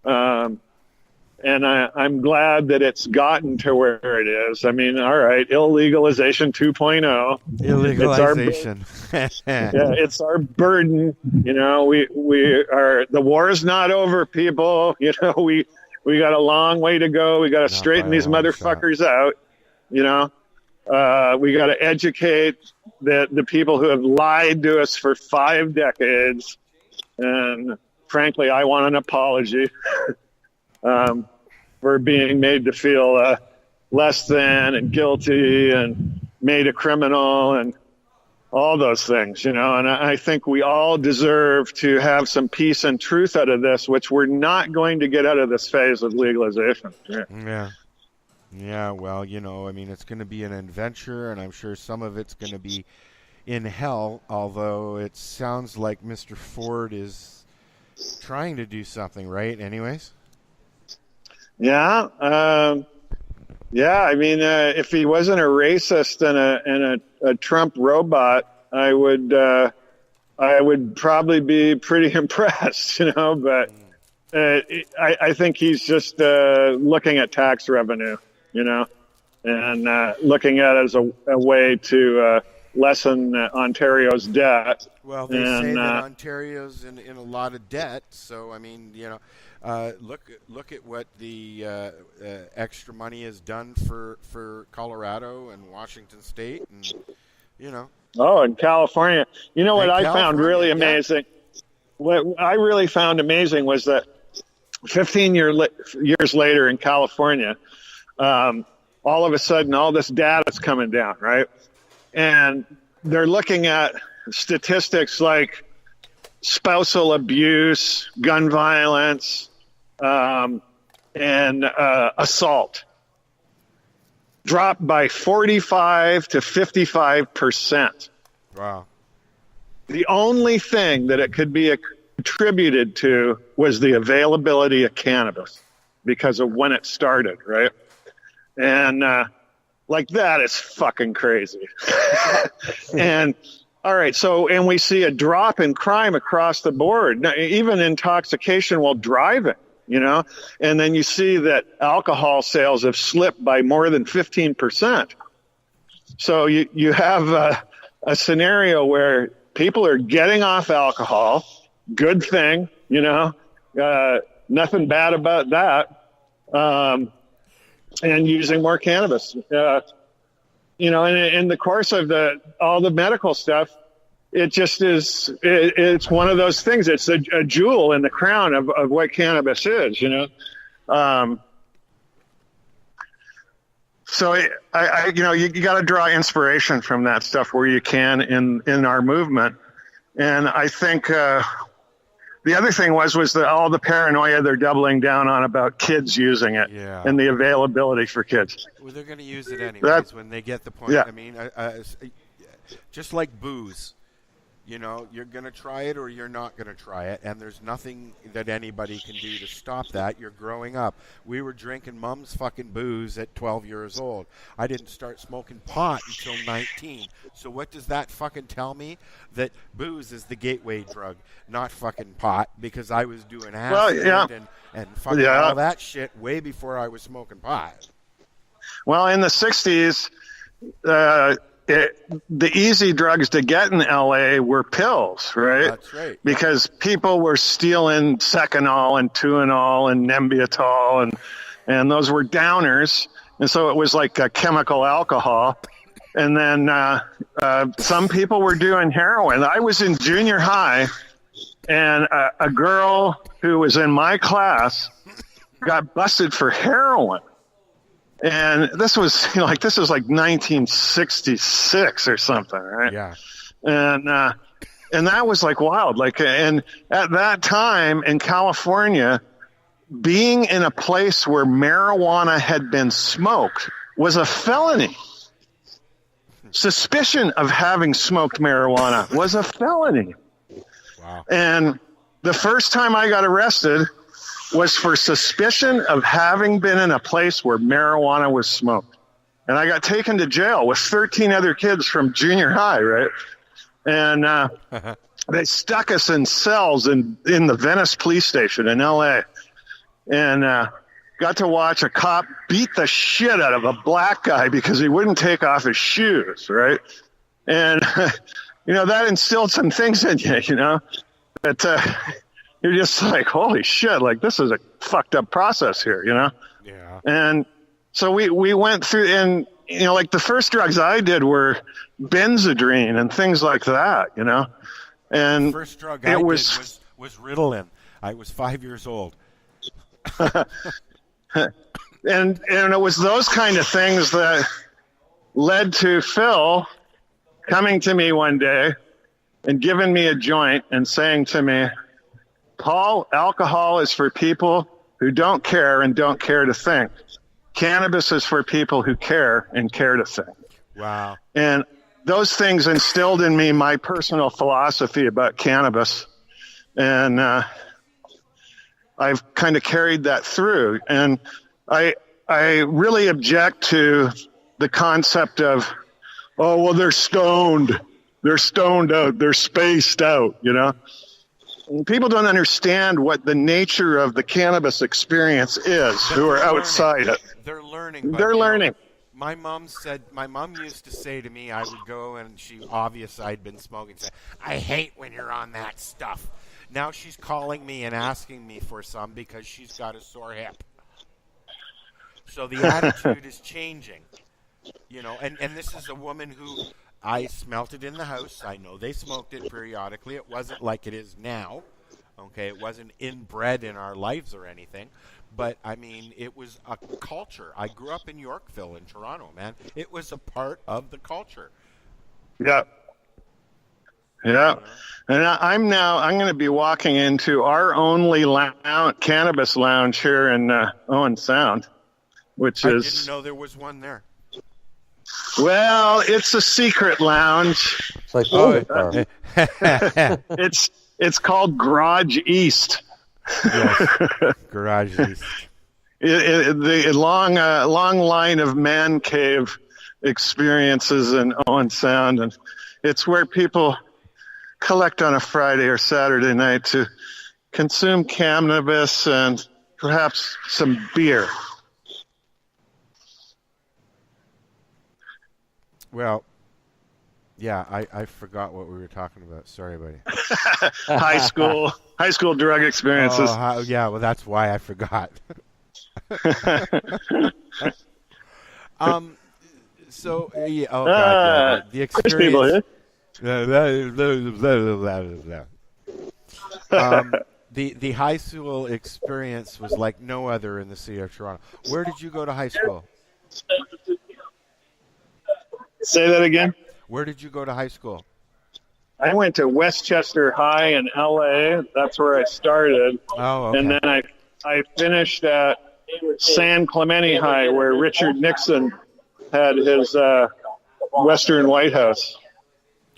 and I'm glad that it's gotten to where it is. I mean, all right, illegalization 2.0. Illegalization. It's our burden. You know, the war is not over, people. You know, we got a long way to go. We got to straighten these motherfuckers out. You know, we got to educate the people who have lied to us for 5 decades. And frankly, I want an apology for being made to feel less than and guilty and made a criminal and all those things, you know. And I think we all deserve to have some peace and truth out of this, which we're not going to get out of this phase of legalization. Yeah, well, you know, I mean, it's going to be an adventure, and I'm sure some of it's going to be in hell, although it sounds like Mr. Ford is trying to do something, right, anyways? Yeah, I mean, if he wasn't a racist and a Trump robot, I would probably be pretty impressed, you know. But I think he's just looking at tax revenue, you know, and looking at it as a way to lessen Ontario's debt. Well, they say that Ontario's in a lot of debt, so I mean, you know. Look at what the extra money has done for Colorado and Washington State, and you know. Oh, in California, you know what I found really amazing. What I really found amazing was that 15 years later in California, all of a sudden all this data's coming down, right? And they're looking at statistics like spousal abuse, gun violence, and assault dropped by 45 to 55%. Wow. The only thing that it could be attributed to was the availability of cannabis because of when it started, right? And like that is fucking crazy. And all right, so and we see a drop in crime across the board, even intoxication while driving, you know? And then you see that alcohol sales have slipped by more than 15%. So you have a scenario where people are getting off alcohol, good thing, you know, nothing bad about that, and using more cannabis. You know, and in the course of all the medical stuff, it just is, it's one of those things. It's a jewel in the crown of what cannabis is, you know. So I you know, you got to draw inspiration from that stuff where you can in our movement. And I think the other thing was that all the paranoia they're doubling down on about kids using it and the availability for kids. Well, they're going to use it anyways when they get the point. Yeah. I mean, just like booze. You know, you're going to try it or you're not going to try it, and there's nothing that anybody can do to stop that. You're growing up. We were drinking Mom's fucking booze at 12 years old. I didn't start smoking pot until 19. So what does that fucking tell me? That booze is the gateway drug, not fucking pot, because I was doing acid and fucking all that shit way before I was smoking pot. Well, in the 60s, the easy drugs to get in LA were pills, right? That's right. Because people were stealing Seconal and Tuinal and Nembutal, and those were downers. And so it was like a chemical alcohol. And then some people were doing heroin. I was in junior high, and a girl who was in my class got busted for heroin. And this was, you know, like, this is like 1966 or something, right? Yeah. And that was like wild. Like, and at that time in California, being in a place where marijuana had been smoked was a felony. Suspicion of having smoked marijuana was a felony. Wow. And the first time I got arrested was for suspicion of having been in a place where marijuana was smoked. And I got taken to jail with 13 other kids from junior high, right? And they stuck us in cells in the Venice police station in L.A. And got to watch a cop beat the shit out of a black guy because he wouldn't take off his shoes, right? And, you know, that instilled some things in you, you know, that you're just like, holy shit, like, this is a fucked up process here, you know? Yeah. And so we went through, and, you know, like, the first drugs I did were Benzedrine and things like that, you know? And the first drug I did was Ritalin. I was 5 years old. and it was those kind of things that led to Phil coming to me one day and giving me a joint and saying to me, Paul, alcohol is for people who don't care and don't care to think. Cannabis is for people who care and care to think. Wow. And those things instilled in me my personal philosophy about cannabis. And I've kind of carried that through. And I really object to the concept of, oh, well, they're stoned. They're stoned out. They're spaced out, you know? People don't understand what the nature of the cannabis experience is who are outside it. They're learning. They're learning. My mom used to say to me, I would go and I'd been smoking, say, I hate when you're on that stuff. Now she's calling me and asking me for some because she's got a sore hip. So the attitude is changing, you know, and this is a woman who I smelt it in the house. I know they smoked it periodically. It wasn't like it is now. Okay, it wasn't inbred in our lives or anything. But, I mean, it was a culture. I grew up in Yorkville in Toronto, man. It was a part of the culture. Yeah. Yeah. And I'm going to be walking into our only cannabis lounge here in Owen Sound, which I is... didn't know there was one there. Well, it's a secret lounge. It's like, it's called Garage East. Yes, Garage East. The long line of man cave experiences in Owen Sound, and it's where people collect on a Friday or Saturday night to consume cannabis and perhaps some beer. Well, yeah, I forgot what we were talking about. Sorry, buddy. high school drug experiences. Yeah, well, that's why I forgot. So, yeah, oh God, yeah, the experience. People here. The high school experience was like no other in the city of Toronto. Where did you go to high school? Say that again. Where did you go to high school? I went to Westchester High in L.A. That's where I started. Oh, okay. And then I finished at San Clemente High, where Richard Nixon had his Western White House.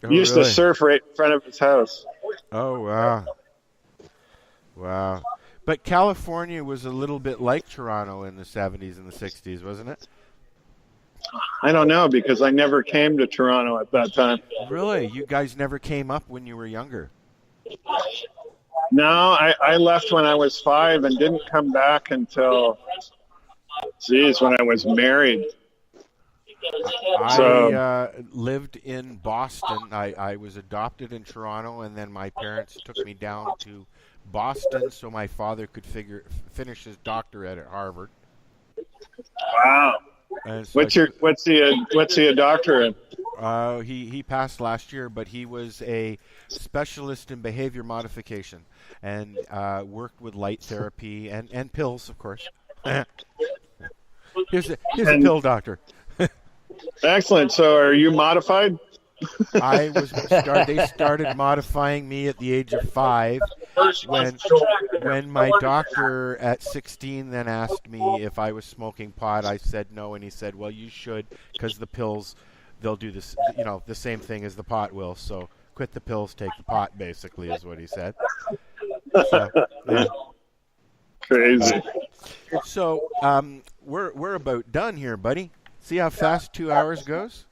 He used to surf right in front of his house. Oh, wow. Wow. But California was a little bit like Toronto in the 70s and the 60s, wasn't it? I don't know, because I never came to Toronto at that time. Really? You guys never came up when you were younger? No, I left when I was 5 and didn't come back until, when I was married. I lived in Boston. I was adopted in Toronto, and then my parents took me down to Boston so my father could finish his doctorate at Harvard. Wow. So what's he a doctor in? He passed last year, but he was a specialist in behavior modification and worked with light therapy and pills, of course. Here's a pill doctor. Excellent. So, are you modified? They started modifying me at the age of 5 when my doctor at 16 then asked me if I was smoking pot. I said no, and he said, well, you should, because the pills, they'll do this, the same thing as the pot will. So quit the pills, take the pot, basically, is what he said. So, yeah. Crazy. So we're about done here, buddy. See how fast 2 hours goes?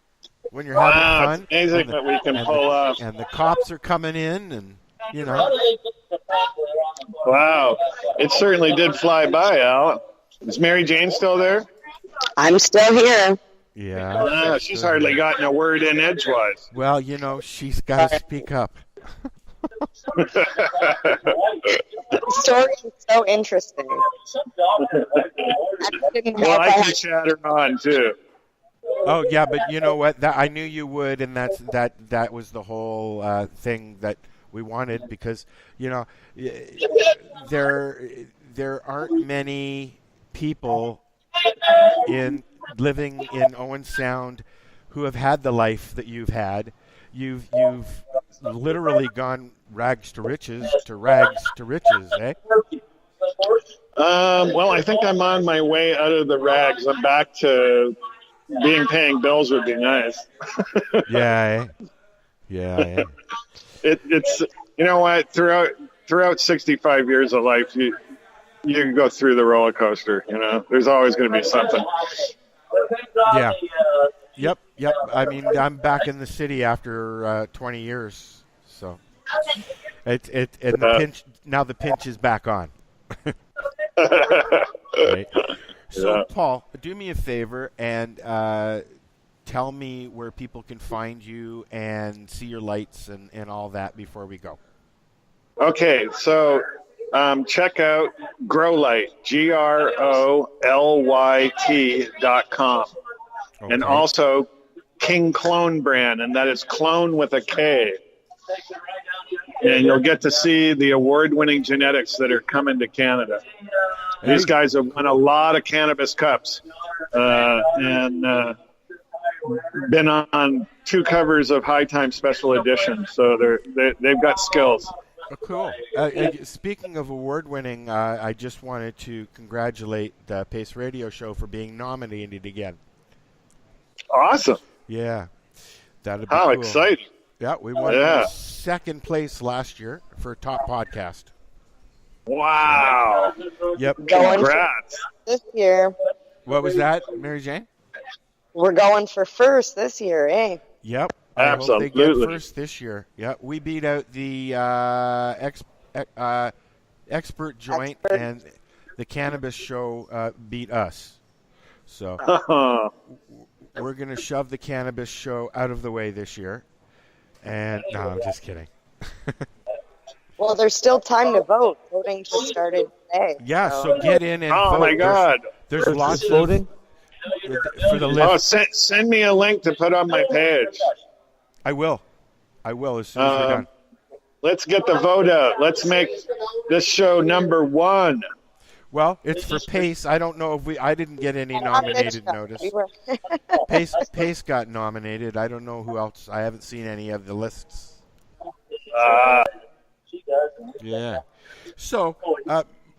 When you're having fun. It's amazing that we can pull off. And the cops are coming in, and, Wow. It certainly did fly by, Al. Is Mary Jane still there? I'm still here. Yeah. She's hardly gotten a word in edgewise. Well, she's got to speak up. The story is so interesting. Well, I can chat her on, too. Oh yeah, but you know what? I knew you would, and that was the whole thing that we wanted, because there aren't many people living in Owen Sound who have had the life that you've had. You've literally gone rags to riches, eh? Well, I think I'm on my way out of the rags. I'm back to paying bills would be nice. Yeah. It's what, throughout 65 years of life, you can go through the roller coaster. There's always going to be something. Yeah. Yep. I mean, I'm back in the city after 20 years, so the pinch is back on. Right. So, Paul, do me a favor and tell me where people can find you and see your lights and all that before we go. Okay, so check out Growlight, GROLYT.com. Okay. And also King Clone brand, and that is clone with a K. And you'll get to see the award-winning genetics that are coming to Canada. These guys have won a lot of cannabis cups, and been on 2 covers of High Time Special Edition, so they've got skills. Oh, cool. Speaking of award-winning, I just wanted to congratulate the Pace Radio Show for being nominated again. Awesome. Yeah. That'd be How cool. exciting. Yeah, we won second place last year for top podcast. Wow. Yep. Congrats. This year. What was that, Mary Jane? We're going for first this year, eh? Yep. Absolutely. I hope they get first this year. Yeah, we beat out the expert joint, and the cannabis show beat us. So we're going to shove the cannabis show out of the way this year. And no, I'm just kidding. Well, there's still time to vote. Voting just started today. Yeah, so get in and vote. Oh my God! There's lots of voting for the list. Oh, send me a link to put on my page. I will as soon as we're done. Let's get the vote out. Let's make this show number 1. Well, it's for Pace. I don't know if I didn't get any nominated notice. Pace got nominated. I don't know who else. I haven't seen any of the lists. Yeah. So,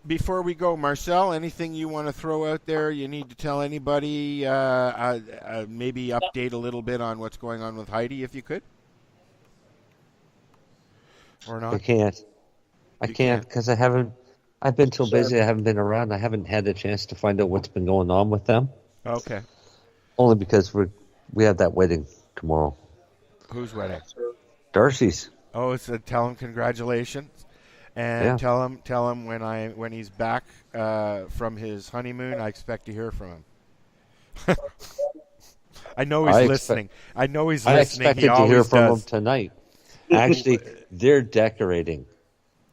before we go, Marcel, anything you want to throw out there? You need to tell anybody, maybe update a little bit on what's going on with Heidi, if you could? Or not? I can't because I've been so busy I haven't been around. I haven't had the chance to find out what's been going on with them. Okay. Only because we have that wedding tomorrow. Whose wedding? Darcy's. Oh, tell him congratulations. And tell him when he's back from his honeymoon, I expect to hear from him. I know he's listening. I expected to hear from him tonight. Actually, they're decorating.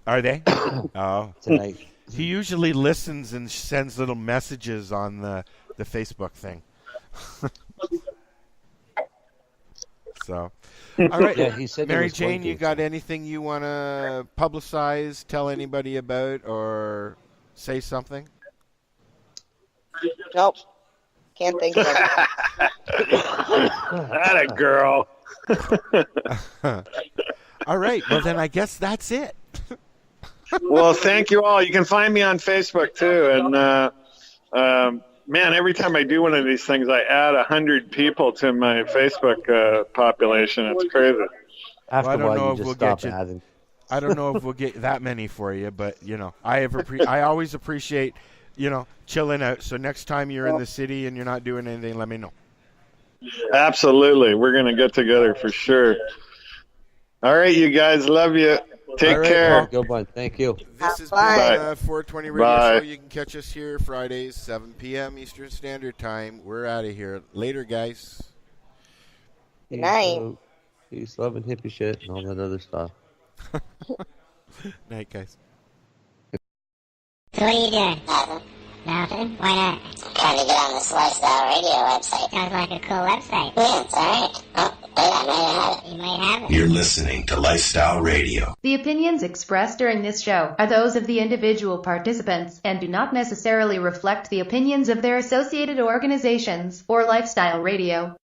Are they? Oh, tonight. He usually listens and sends little messages on the Facebook thing. So. All right, he said Mary Jane, you got anything you want to publicize, tell anybody about, or say something? Nope. Can't think of it. That a girl. All right, well then I guess that's it. Well, thank you all. You can find me on Facebook too, and man, every time I do one of these things, I add 100 people to my Facebook population. It's crazy. After I don't know if we'll get you. I don't know if we'll get that many for you, but I always appreciate chilling out. So next time you're in the city and you're not doing anything, let me know. Absolutely, we're gonna get together for sure. All right, you guys, love you. Take care. Go, bud. Thank you. This has been 420 Radio Show. You can catch us here Fridays, 7 p.m. Eastern Standard Time. We're out of here. Later, guys. Good night. Peace, love, and hippie shit and all that other stuff. Night, guys. So what are you doing? Nothing? Why not? Trying to get on this Lifestyle Radio website. Sounds like a cool website. Yeah, it's alright. Oh, wait, I might have it. You might have it. You're listening to Lifestyle Radio. The opinions expressed during this show are those of the individual participants and do not necessarily reflect the opinions of their associated organizations or Lifestyle Radio.